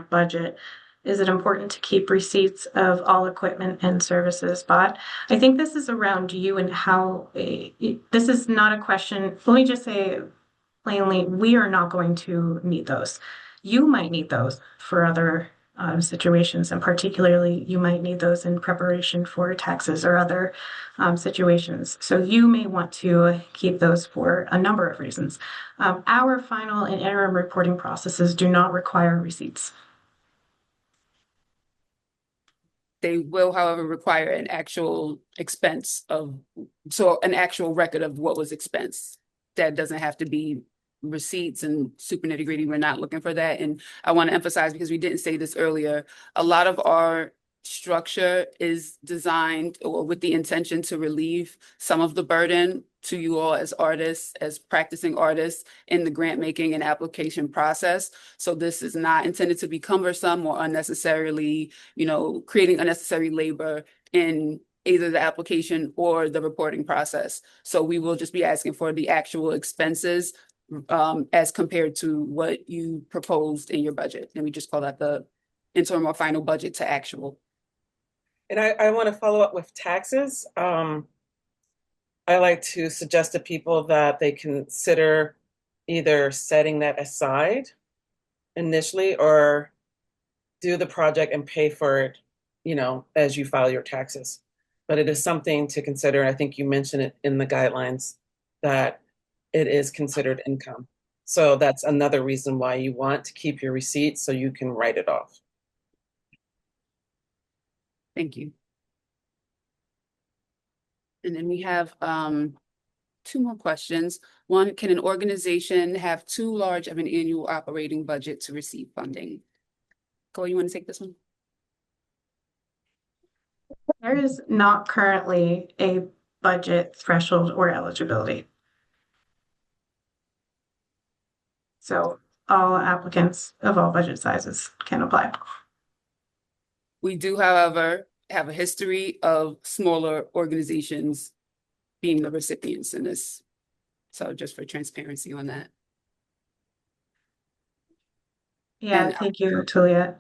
budget. Is it important to keep receipts of all equipment and services bought? I think this is around you and how this is not a question. Let me just say plainly, we are not going to need those. You might need those for other situations, and particularly you might need those in preparation for taxes or other situations. So you may want to keep those for a number of reasons. Our final and interim reporting processes do not require receipts. They will, however, require an actual expense of, so an actual record of what was expensed. That doesn't have to be receipts and super nitty gritty. We're not looking for that. And I want to emphasize, because we didn't say this earlier, a lot of our structure is designed or with the intention to relieve some of the burden to you all as artists, as practicing artists in the grant making and application process. So this is not intended to be cumbersome or unnecessarily, creating unnecessary labor in either the application or the reporting process. So we will just be asking for the actual expenses as compared to what you proposed in your budget. And we just call that the interim or final budget to actual. And I want to follow up with taxes. I like to suggest to people that they consider either setting that aside initially or do the project and pay for it, as you file your taxes. But it is something to consider. I think you mentioned it in the guidelines that it is considered income. So that's another reason why you want to keep your receipts so you can write it off. Thank you. And then we have two more questions. One, can an organization have too large of an annual operating budget to receive funding? Cole, you want to take this one? There is not currently a budget threshold or eligibility. So all applicants of all budget sizes can apply. We do, however, have a history of smaller organizations being the recipients in this. So just for transparency on that. Yeah, And thank you, Talia.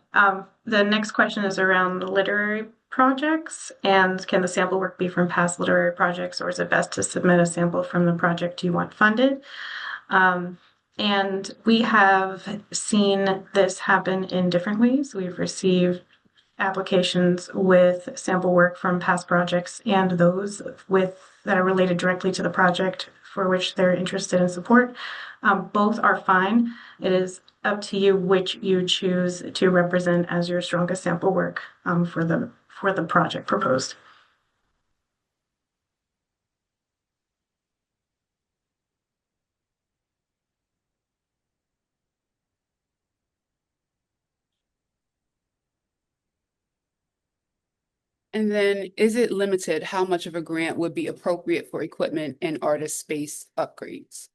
The next question is around the literary projects, and can the sample work be from past literary projects, or is it best to submit a sample from the project you want funded? And we have seen this happen in different ways. We've received applications with sample work from past projects and those that are related directly to the project for which they're interested in support. Both are fine. It is up to you which you choose to represent as your strongest sample work for the project proposed. then is it limited how much of a grant would be appropriate for equipment and artist space upgrades?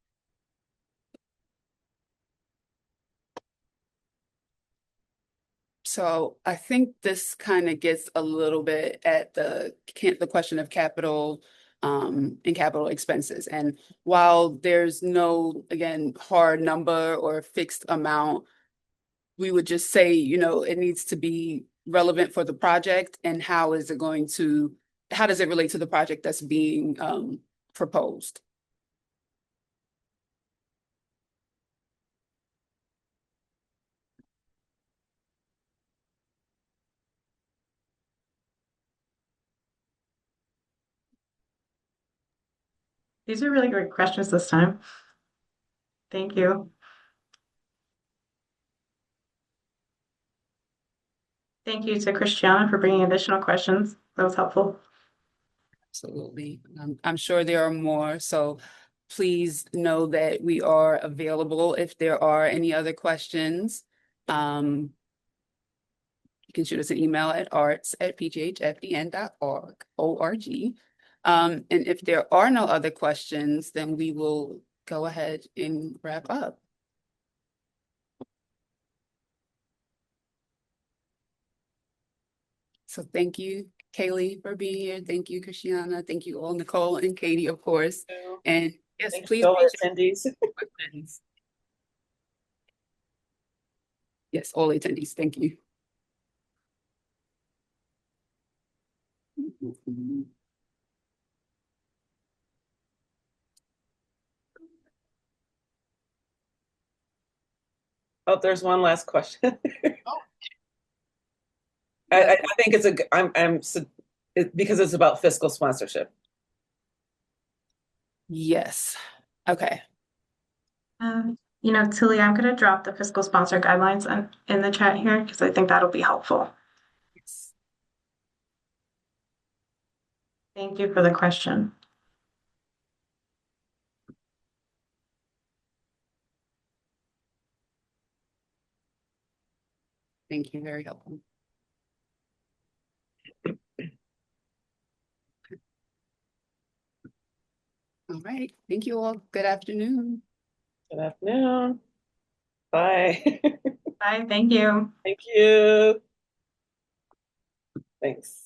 So I think this kind of gets a little bit at the question of capital and capital expenses. And while there's no, again, hard number or fixed amount, we would just say, you know, it needs to be relevant for the project, and how is it going to, how does it relate to the project that's being proposed? These are really great questions this time. Thank you. Thank you to Christiana for bringing additional questions. That was helpful. Absolutely. I'm sure there are more, so please know that we are available if there are any other questions. You can shoot us an email at arts@pghfdn.org. And if there are no other questions, then we will go ahead and wrap up. So thank you, Kaylee, for being here. Thank you, Christiana. Thank you all, Nicole and Katie, of course. And yes, Thanks please to all reach our attendees. out with questions. Yes, all attendees. Thank you. Oh, there's one last question. Oh. I think it's because it's about fiscal sponsorship. Yes. Okay. You know, Tilly, I'm going to drop the fiscal sponsor guidelines in the chat here because I think that'll be helpful. Yes. Thank you for the question. Thank you. Very helpful. All right. Thank you all. Good afternoon. Good afternoon. Bye. Bye. Thank you. Thank you. Thanks.